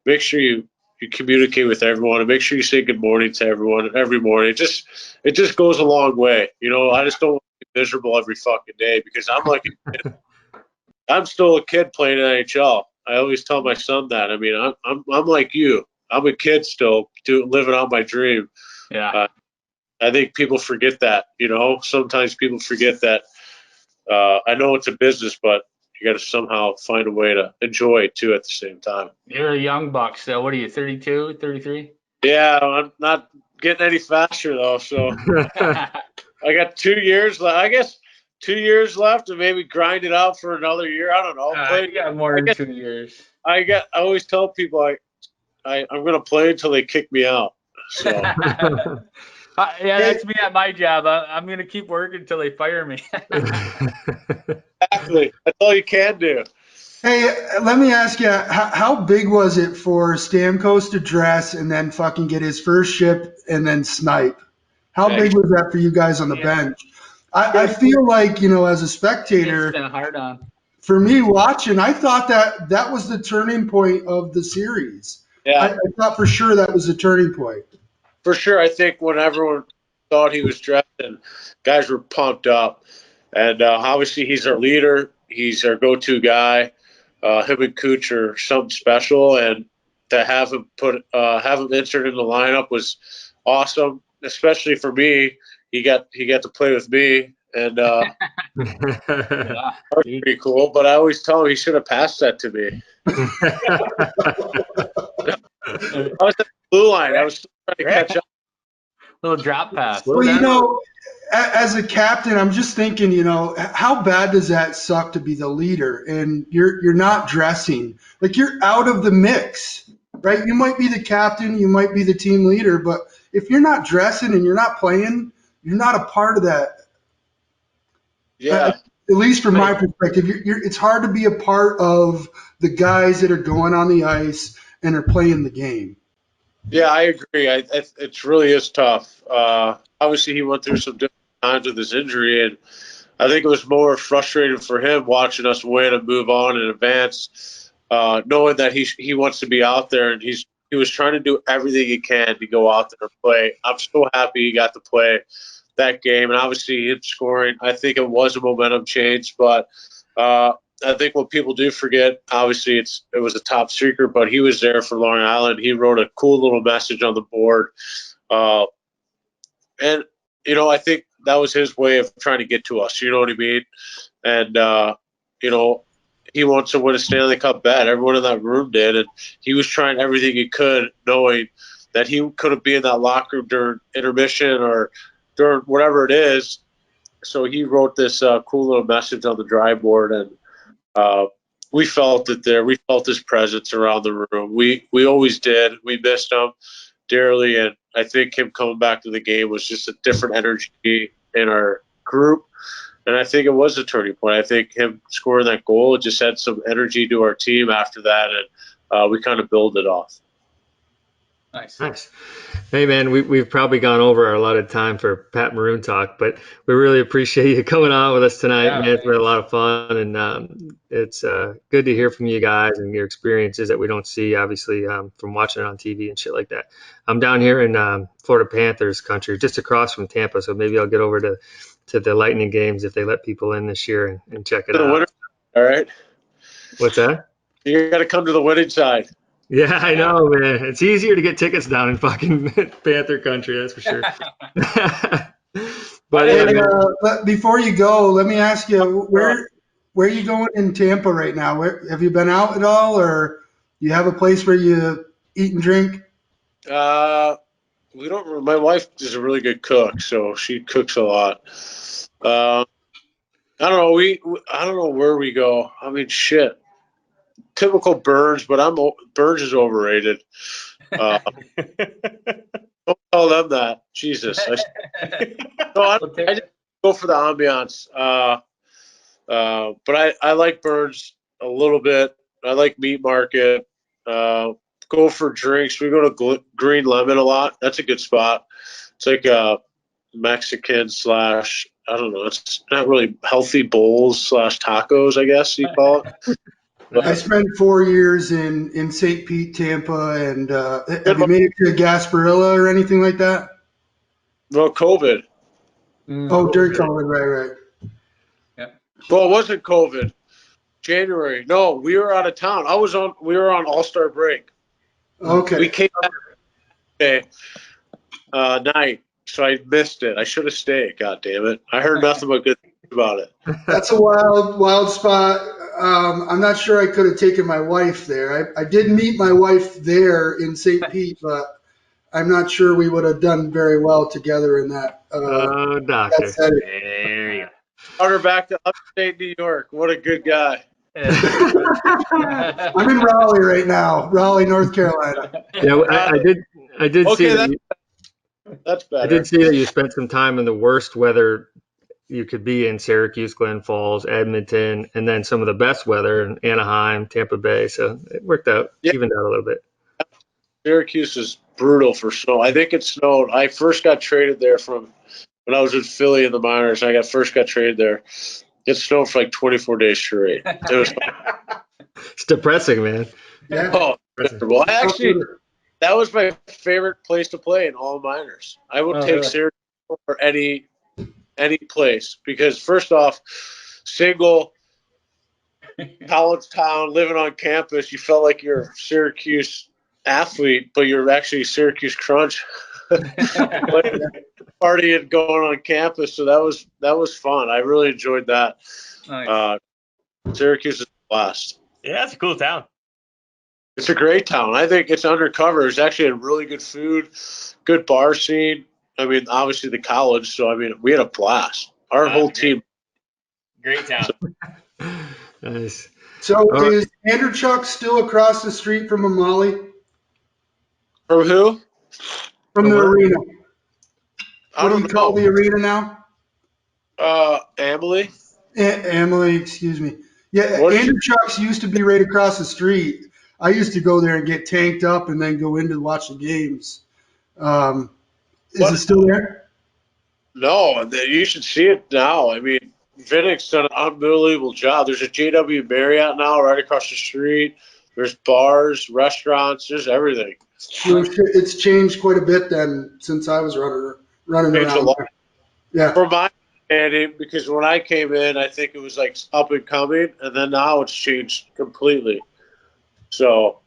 [SPEAKER 9] make sure you communicate with everyone and make sure you say good morning to everyone every morning. It just goes a long way. I just don't want to be miserable every fucking day because I'm still a kid playing NHL. I always tell my son that. I mean, I'm like you. I'm a kid still, living out my dream.
[SPEAKER 7] Yeah.
[SPEAKER 9] I think people forget that. Sometimes people forget that. I know it's a business, but you got to somehow find a way to enjoy it too at the same time.
[SPEAKER 7] You're a young buck still. What are you, 32, 33?
[SPEAKER 9] Yeah, I'm not getting any faster though. So I got 2 years left. I guess 2 years left, and maybe grind it out for another year. I don't know.
[SPEAKER 7] You got more than 2 years.
[SPEAKER 9] I always tell people I'm gonna play until they kick me out. So.
[SPEAKER 7] Yeah, that's me at my job. I'm going to keep working until they fire me.
[SPEAKER 9] Exactly. That's all you can do.
[SPEAKER 8] Hey, let me ask you, how big was it for Stamkos to dress and then fucking get his first ship and then snipe? How big was that for you guys on the bench? I feel like, as a spectator,
[SPEAKER 7] it's been hard on.
[SPEAKER 8] For me watching, I thought that was the turning point of the series. Yeah. I thought for sure that was the turning point.
[SPEAKER 9] For sure, I think when everyone thought he was dressed and guys were pumped up, and obviously he's our leader, he's our go-to guy. Him and Cooch are something special, and to have him have him entered in the lineup was awesome. especially for me, he got to play with me, and
[SPEAKER 7] Yeah.
[SPEAKER 9] that was pretty cool. But I always tell him he should have passed that to me. I was at the blue line. I was still trying to catch up.
[SPEAKER 7] Little drop pass.
[SPEAKER 6] Slow
[SPEAKER 8] Well,
[SPEAKER 6] down.
[SPEAKER 8] as a captain, I'm just thinking, how bad does that suck to be the leader and you're not dressing? Like you're out of the mix, right? You might be the captain, you might be the team leader, but if you're not dressing and you're not playing, you're not a part of that.
[SPEAKER 9] Yeah.
[SPEAKER 8] At least from my perspective, it's hard to be a part of the guys that are going on the ice and are playing the game.
[SPEAKER 9] Yeah, I agree. It really is tough. Obviously, he went through some different times with his injury, and I think it was more frustrating for him watching us win and move on and advance, knowing that he wants to be out there and he was trying to do everything he can to go out there and play. I'm so happy he got to play that game, and obviously him scoring. I think it was a momentum change, but I think what people do forget, obviously it was a top secret, but he was there for Long Island. He wrote a cool little message on the board. And, I think that was his way of trying to get to us. You know what I mean? And, he wants to win a Stanley Cup bet. Everyone in that room did. And he was trying everything he could, knowing that he couldn't be in that locker room during intermission or during whatever it is. So he wrote this cool little message on the dry board, and we felt it there. We felt his presence around the room. We always did. We missed him dearly, and I think him coming back to the game was just a different energy in our group, and I think it was a turning point. I think him scoring that goal just had some energy to our team after that, and we kind of built it off.
[SPEAKER 6] Nice. Hey, man, we've probably gone over our allotted time for Pat Maroon talk, but we really appreciate you coming on with us tonight, man. It's been a lot of fun, and it's good to hear from you guys and your experiences that we don't see, obviously, from watching it on TV and shit like that. I'm down here in Florida Panthers country, just across from Tampa, so maybe I'll get over to the Lightning games if they let people in this year and check it out.
[SPEAKER 9] All right.
[SPEAKER 6] What's that?
[SPEAKER 9] You got to come to the winning side.
[SPEAKER 6] Yeah, I know, man. It's easier to get tickets down in fucking Panther country, that's for sure.
[SPEAKER 8] But before you go, let me ask you, where are you going in Tampa right now? Have you been out at all, or do you have a place where you eat and drink?
[SPEAKER 9] We don't. My wife is a really good cook, so she cooks a lot. I don't know. I don't know where we go. I mean, shit. Typical Burns, but Burns is overrated. Don't tell them that. Jesus. I just go for the ambiance. But I like Burns a little bit. I like Meat Market. Go for drinks. We go to Green Lemon a lot. That's a good spot. It's like a Mexican / I don't know. It's not really healthy bowls / tacos, I guess you call it.
[SPEAKER 8] I spent 4 years in St. Pete, Tampa, and have you made it to Gasparilla or anything like that?
[SPEAKER 9] No, COVID.
[SPEAKER 8] Oh, during COVID, right.
[SPEAKER 7] Yeah.
[SPEAKER 9] Well, it wasn't COVID. January. No, we were out of town. We were on All-Star break.
[SPEAKER 8] Okay.
[SPEAKER 9] We came back night, so I missed it. I should have stayed. God damn it! I heard nothing but good things about it.
[SPEAKER 8] That's a wild spot. I'm not sure I could have taken my wife there. I did meet my wife there in St. Pete, but I'm not sure we would have done very well together in that.
[SPEAKER 6] Doctor.
[SPEAKER 7] There you go.
[SPEAKER 9] Brought her back to upstate New York. What a good guy.
[SPEAKER 8] I'm in Raleigh right now, Raleigh, North Carolina.
[SPEAKER 6] Yeah, I did see
[SPEAKER 9] Okay,
[SPEAKER 6] that.
[SPEAKER 9] that's better.
[SPEAKER 6] I did see that you spent some time in the worst weather you could be in: Syracuse, Glen Falls, Edmonton, and then some of the best weather in Anaheim, Tampa Bay. So it worked out, evened out a little bit.
[SPEAKER 9] Syracuse is brutal for snow. I think it snowed. I first got traded there from when I was in Philly in the minors. I first got traded there. It snowed for like 24 days straight. It was
[SPEAKER 6] It's depressing, man.
[SPEAKER 8] Yeah.
[SPEAKER 9] miserable. That was my favorite place to play in all minors. I would take Syracuse or any place because first off, single college town, living on campus, you felt like you're a Syracuse athlete, but you're actually Syracuse Crunch. Partying going on campus, so that was fun. I really enjoyed that.
[SPEAKER 7] Nice.
[SPEAKER 9] Syracuse is a blast.
[SPEAKER 10] Yeah, it's a cool town.
[SPEAKER 9] It's a great town. I think it's undercover. There's actually a really good food, good bar scene. I mean, obviously the college. So, I mean, we had a blast. Our whole team.
[SPEAKER 10] Great town.
[SPEAKER 6] Nice.
[SPEAKER 8] So
[SPEAKER 6] All right.
[SPEAKER 8] is Andrew Chuck still across the street from Amali?
[SPEAKER 9] From who?
[SPEAKER 8] From the arena.
[SPEAKER 9] I
[SPEAKER 8] What do
[SPEAKER 9] don't
[SPEAKER 8] you call
[SPEAKER 9] know.
[SPEAKER 8] the arena now?
[SPEAKER 9] Emily.
[SPEAKER 8] Emily, excuse me. Yeah,
[SPEAKER 9] What is
[SPEAKER 8] Andrew Chuck's used to be right across the street. I used to go there and get tanked up and then go in to watch the games. Is it still there?
[SPEAKER 9] No, you should see it now. I mean, Vinnick's done an unbelievable job. There's a JW Marriott now right across the street. There's bars, restaurants, there's everything.
[SPEAKER 8] So it's changed quite a bit then since I was running
[SPEAKER 9] Changed a
[SPEAKER 8] around
[SPEAKER 9] lot.
[SPEAKER 8] there. Yeah.
[SPEAKER 9] For my understanding, because when I came in, I think it was like up and coming, and then now it's changed completely. So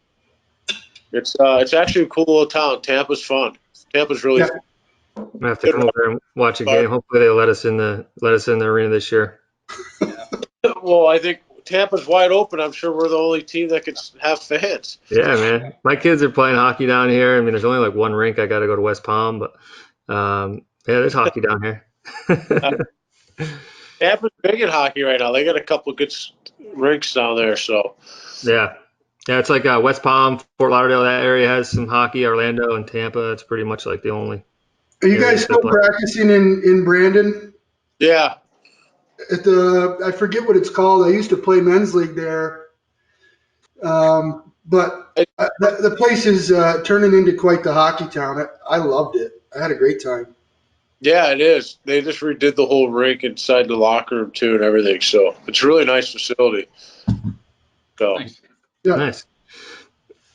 [SPEAKER 9] it's actually a cool little town. Tampa's fun. Tampa's really fun.
[SPEAKER 6] I'm gonna have to come over and watch a game. Hopefully they let us in the arena this year.
[SPEAKER 9] Well, I think Tampa's wide open. I'm sure we're the only team that could have fans.
[SPEAKER 6] Yeah, man. My kids are playing hockey down here. I mean, there's only like one rink. I got to go to West Palm, but yeah, there's hockey down here.
[SPEAKER 9] Tampa's big in hockey right now. They got a couple of good rinks down there. So
[SPEAKER 6] Yeah, it's like West Palm, Fort Lauderdale. That area has some hockey. Orlando and Tampa. It's pretty much like the only.
[SPEAKER 8] Are you guys still practicing in Brandon?
[SPEAKER 9] Yeah.
[SPEAKER 8] At I forget what it's called. I used to play men's league there. But the place is turning into quite the hockey town. I loved it. I had a great time.
[SPEAKER 9] Yeah, it is. They just redid the whole rink inside the locker room too and everything. So it's a really nice facility. So
[SPEAKER 8] Yeah.
[SPEAKER 6] Nice.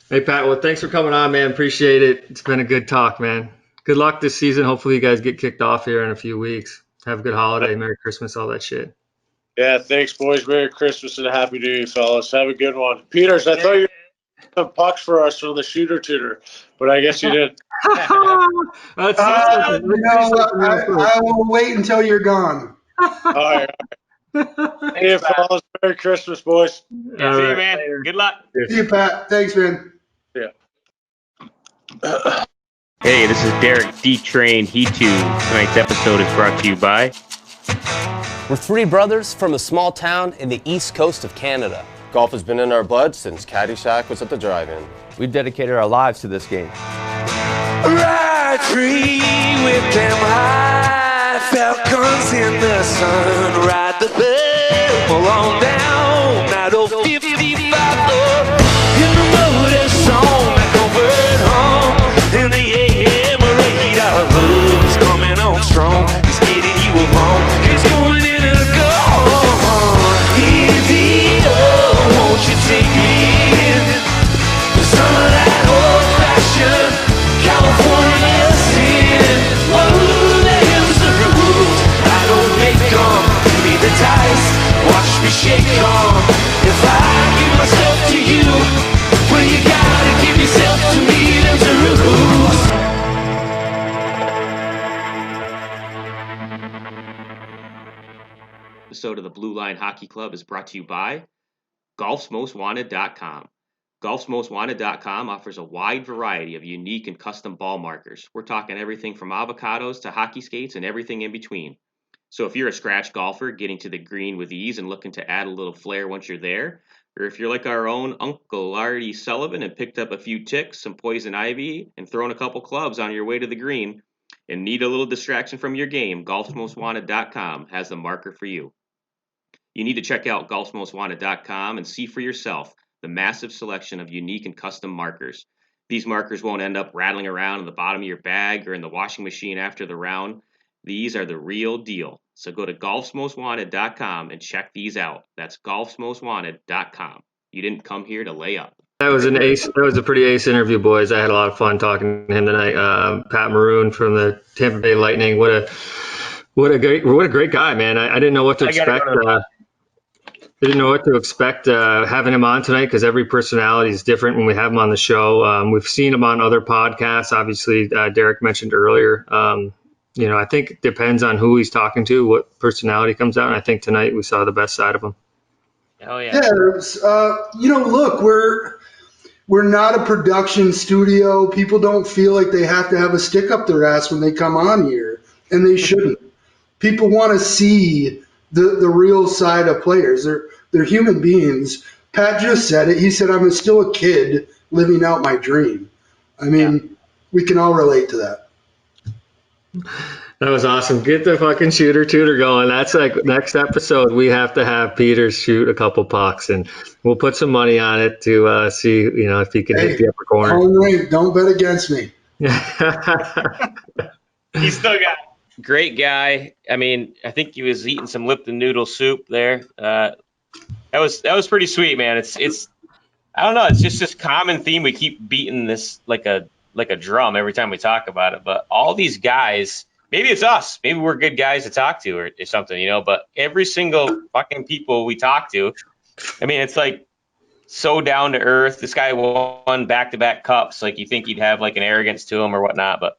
[SPEAKER 6] Hey, Pat. Well, thanks for coming on, man. Appreciate it. It's been a good talk, man. Good luck this season. Hopefully you guys get kicked off here in a few weeks. Have a good holiday. Merry Christmas, all that shit.
[SPEAKER 9] yeah, thanks, boys. Merry Christmas and a Happy New Year, fellas. Have a good one. Peters, I thought you had some pucks for us from the shooter tutor, but I guess you didn't.
[SPEAKER 6] That's
[SPEAKER 8] I will wait until you're gone.
[SPEAKER 9] All right. Hey, fellas. Merry Christmas, boys.
[SPEAKER 10] Yeah, see you, man. Good luck.
[SPEAKER 8] See you, Pat. Thanks, man.
[SPEAKER 9] Yeah.
[SPEAKER 1] Hey, this is Derek D-Train He2. Tonight's episode is brought to you by...
[SPEAKER 2] We're three brothers from a small town in the east coast of Canada.
[SPEAKER 3] Golf has been in our blood since Caddyshack was at the drive-in.
[SPEAKER 4] We've dedicated our lives to this game.
[SPEAKER 5] Ride free with them high falcons in the sun. Ride the pebble on down. Now don't 55 in the motor song like a bird home. In the AM radar love's coming on strong. It's getting you along. It's going in a go. Easy, won't you take me in? Some of that old-fashioned California sin. Oh, there's the rules. I don't make them. Give me the dice. Watch me shake on. If I give myself to you, well, you gotta give yourself to me. There's the rules.
[SPEAKER 1] Episode of the Blue Line Hockey Club is brought to you by GolfsMostWanted.com. GolfsMostWanted.com offers a wide variety of unique and custom ball markers. We're talking everything from avocados to hockey skates and everything in between. So if you're a scratch golfer getting to the green with ease and looking to add a little flair once you're there, or if you're like our own Uncle Artie Sullivan and picked up a few ticks, some poison ivy, and thrown a couple clubs on your way to the green, and need a little distraction from your game, GolfsMostWanted.com has the marker for you. You need to check out GolfsMostWanted.com and see for yourself the massive selection of unique and custom markers. These markers won't end up rattling around in the bottom of your bag or in the washing machine after the round. These are the real deal. So go to GolfsMostWanted.com and check these out. That's GolfsMostWanted.com. You didn't come here to lay up.
[SPEAKER 6] That was an ace. That was a pretty ace interview, boys. I had a lot of fun talking to him tonight. Pat Maroon from the Tampa Bay Lightning. What a great guy, man. I didn't know what to expect. Didn't know what to expect having him on tonight because every personality is different when we have him on the show. We've seen him on other podcasts. Obviously, Derek mentioned earlier. I think it depends on who he's talking to, what personality comes out. And I think tonight we saw the best side of him.
[SPEAKER 10] Oh yeah.
[SPEAKER 8] Yeah, look, we're not a production studio. People don't feel like they have to have a stick up their ass when they come on here, and they shouldn't. People want to see the real side of players. They're human beings. Pat just said it. He said, I'm still a kid living out my dream. I mean, we can all relate to that.
[SPEAKER 6] That was awesome. Get the fucking shooter tutor going. That's like next episode. We have to have Peter shoot a couple pucks, and we'll put some money on it to see, if he can hit the upper corner.
[SPEAKER 8] Home rink. Don't bet against me.
[SPEAKER 10] He still got great guy. I mean, I think he was eating some Lipton noodle soup there. That was pretty sweet, man. It's I don't know. It's just this common theme. We keep beating this like a drum every time we talk about it. But all these guys. Maybe it's us. Maybe we're good guys to talk to or something, but every single fucking people we talk to, I mean, it's like so down to earth. This guy won back-to-back cups. Like you think he'd have like an arrogance to him or whatnot, but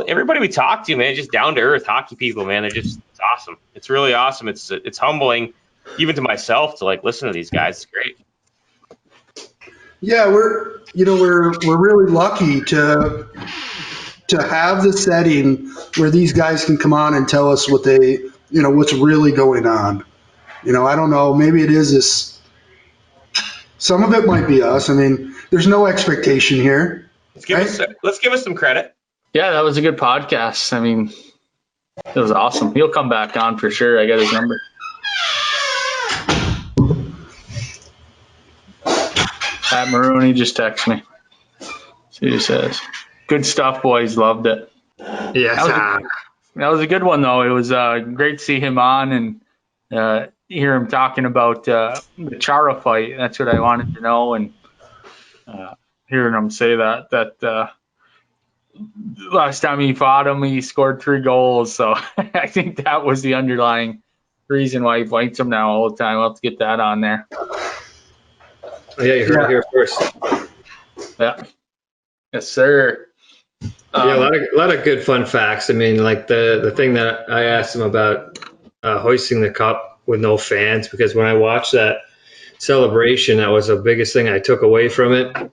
[SPEAKER 10] everybody we talk to, man, just down to earth hockey people, man. It's awesome. It's really awesome. It's humbling even to myself to like listen to these guys. It's great.
[SPEAKER 8] Yeah, we're really lucky to have the setting where these guys can come on and tell us what what's really going on. I don't know. Maybe it is this. Some of it might be us. I mean, there's no expectation here.
[SPEAKER 10] Let's give us some credit.
[SPEAKER 7] Yeah, that was a good podcast. I mean, it was awesome. He'll come back on for sure. I got his number. Pat Maroon, he just texted me. See what he says. Good stuff, boys. Loved it.
[SPEAKER 6] Yes.
[SPEAKER 7] That was a good one, though. It was great to see him on and hear him talking about the Chara fight. That's what I wanted to know. And hearing him say that last time he fought him, he scored 3 goals. So I think that was the underlying reason why he fights him now all the time. I'll have to get that on there.
[SPEAKER 6] Oh, yeah, you heard it here first.
[SPEAKER 7] Yeah. Yes, sir.
[SPEAKER 6] Yeah, a lot of good fun facts. I mean, like the thing that I asked him about hoisting the cup with no fans, because when I watched that celebration, that was the biggest thing I took away from it,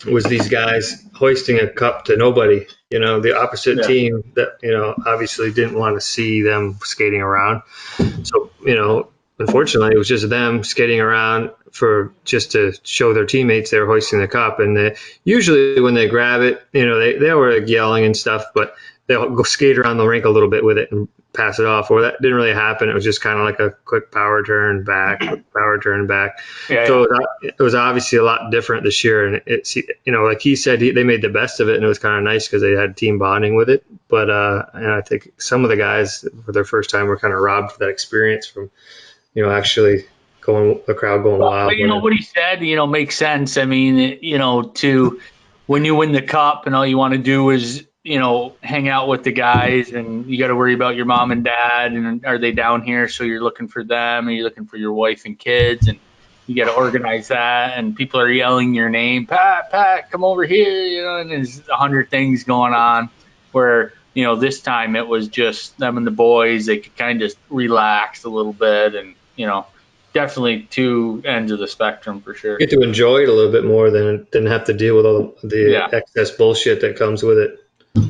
[SPEAKER 6] was these guys hoisting a cup to nobody. The opposite team that, obviously didn't want to see them skating around. So, unfortunately, it was just them skating around for just to show their teammates they were hoisting the cup. And usually when they grab it, they were like yelling and stuff, but they'll go skate around the rink a little bit with it and pass it off. Or that didn't really happen. It was just kind of like a quick power turn back, power turn back. So it was obviously a lot different this year. And it's, like he said, they made the best of it, and it was kind of nice because they had team bonding with it. But and I think some of the guys for their first time were kind of robbed of that experience from, actually the crowd going wild.
[SPEAKER 7] But what he said, makes sense. I mean, to when you win the cup and all you want to do is, hang out with the guys, and you got to worry about your mom and dad, and are they down here? So you're looking for them, and you're looking for your wife and kids, and you got to organize that. And people are yelling your name, Pat, come over here, and there's 100 things going on where, this time it was just them and the boys. They could kind of relax a little bit, and, definitely 2 ends of the spectrum for sure.
[SPEAKER 6] Get to enjoy it a little bit more than have to deal with all the excess bullshit that comes with it.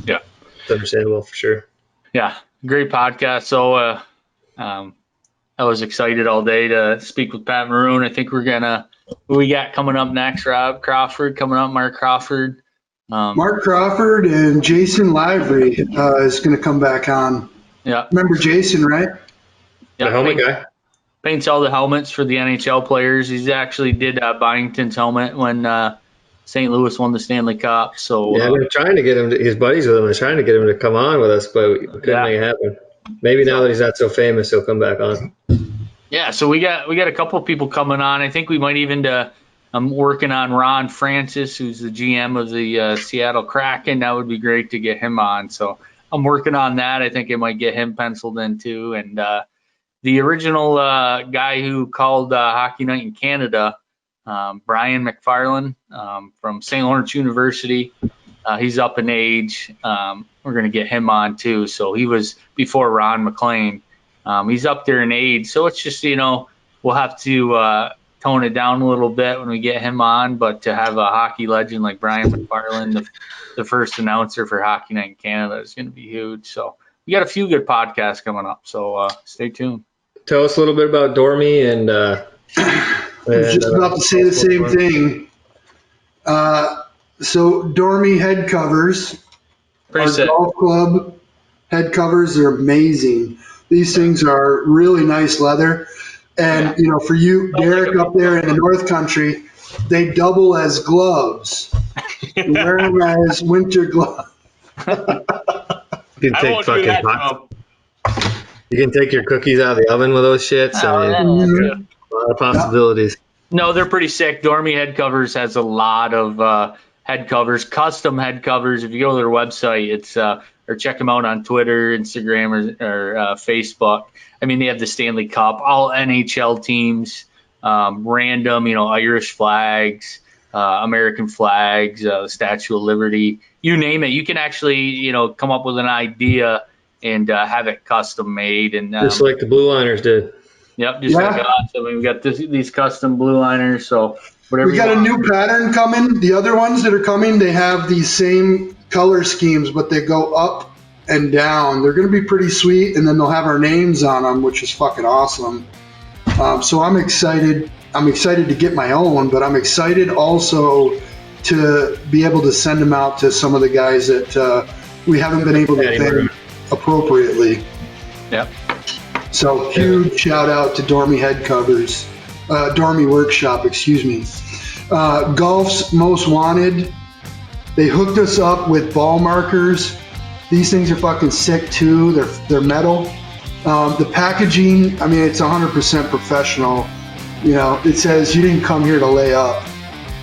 [SPEAKER 7] Yeah.
[SPEAKER 6] It's understandable for sure.
[SPEAKER 7] Yeah. Great podcast. So I was excited all day to speak with Pat Maroon. I think what we got coming up next, Rob Crawford coming up, Mark Crawford.
[SPEAKER 8] Mark Crawford and Jason Lively is going to come back on.
[SPEAKER 7] Yeah.
[SPEAKER 8] Remember Jason, right?
[SPEAKER 7] Yeah,
[SPEAKER 6] the helmet guy.
[SPEAKER 7] Paints all the helmets for the NHL players. He's actually did Byington's helmet when St. Louis won the Stanley Cup. So
[SPEAKER 6] yeah, we're trying to get him. His buddies with him. They're trying to get him to come on with us, but we couldn't make it happen. Maybe now that he's not so famous, he'll come back on.
[SPEAKER 7] Yeah, so we got a couple of people coming on. I think we might even. I'm working on Ron Francis, who's the GM of the Seattle Kraken. That would be great to get him on. So I'm working on that. I think I might get him penciled in too. And the original guy who called Hockey Night in Canada, Brian McFarland from St. Lawrence University. He's up in age. We're going to get him on too. So he was before Ron McLean. He's up there in age. So it's just, we'll have to tone it down a little bit when we get him on. But to have a hockey legend like Brian McFarland, the first announcer for Hockey Night in Canada, is going to be huge. So we got a few good podcasts coming up. So stay tuned.
[SPEAKER 6] Tell us a little bit about Dormy and.
[SPEAKER 8] I was just about to say the same thing. So Dormy head covers,
[SPEAKER 7] Pretty
[SPEAKER 8] our
[SPEAKER 7] sick.
[SPEAKER 8] golf club head covers are amazing. These things are really nice leather. And, for you, Derek, up there in the North Country, they double as gloves. You wear them as winter gloves.
[SPEAKER 6] You can take you can take your cookies out of the oven with those shits. A lot of possibilities.
[SPEAKER 7] No, they're pretty sick. Dormy Head Covers has a lot of head covers, custom head covers. If you go to their website, it's or check them out on Twitter, Instagram, or Facebook. I mean, they have the Stanley Cup, all NHL teams, random, Irish flags, American flags, the Statue of Liberty, you name it. You can actually, come up with an idea and have it custom made. And
[SPEAKER 6] just like the Blue Liners did.
[SPEAKER 7] Yep, just like us. I mean, we got these custom Blue Liners, so whatever.
[SPEAKER 8] We got a new pattern coming. The other ones that are coming, they have these same color schemes, but they go up and down. They're going to be pretty sweet, and then they'll have our names on them, which is fucking awesome. So I'm excited. I'm excited to get my own, but I'm excited also to be able to send them out to some of the guys that we haven't been able to thank appropriately.
[SPEAKER 7] Yep.
[SPEAKER 8] So huge shout out to Dormy Head Covers, Dormy Workshop, excuse me. Golf's Most Wanted. They hooked us up with ball markers. These things are fucking sick too. They're metal. The packaging, I mean, it's 100% professional. It says you didn't come here to lay up.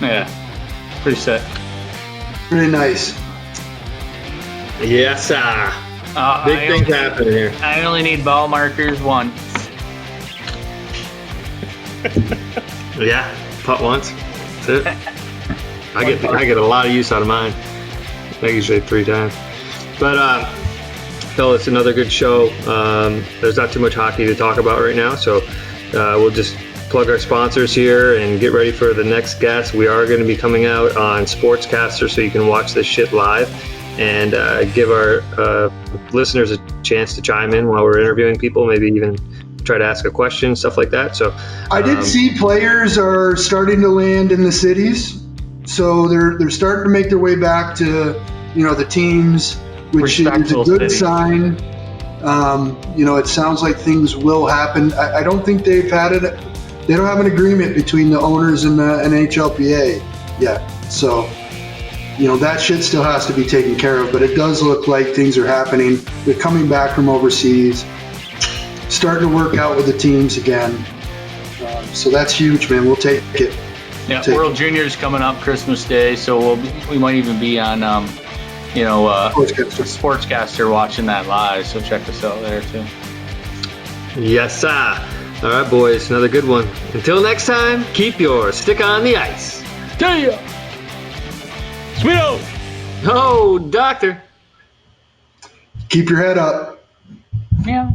[SPEAKER 7] Yeah, pretty sick.
[SPEAKER 8] Really nice.
[SPEAKER 6] Yes, sir. Big things happening here.
[SPEAKER 7] I only need ball markers once.
[SPEAKER 6] Yeah, putt once. That's it. I get a lot of use out of mine. I usually 3 times. But fellas, another good show. There's not too much hockey to talk about right now, so we'll just plug our sponsors here and get ready for the next guest. We are going to be coming out on Sportscaster, so you can watch this shit live and give our listeners a chance to chime in while we're interviewing people, maybe even try to ask a question, stuff like that. So
[SPEAKER 8] I did see players are starting to land in the cities, so they're starting to make their way back to the teams, which is a good sign. It sounds like things will happen. I don't think they've had it. They don't have an agreement between the owners and the NHLPA yet, so that shit still has to be taken care of. But it does look like things are happening. They're coming back from overseas, starting to work out with the teams again. So that's huge, man. We'll take it.
[SPEAKER 7] Yeah, World Juniors coming up Christmas Day, so we might even be on Sportscaster watching that live. So check us out there too.
[SPEAKER 6] Yes, sir. All right, boys, another good one. Until next time, keep your stick on the ice.
[SPEAKER 7] Yeah.
[SPEAKER 6] Sweeto! Oh, doctor.
[SPEAKER 8] Keep your head up.
[SPEAKER 7] Yeah.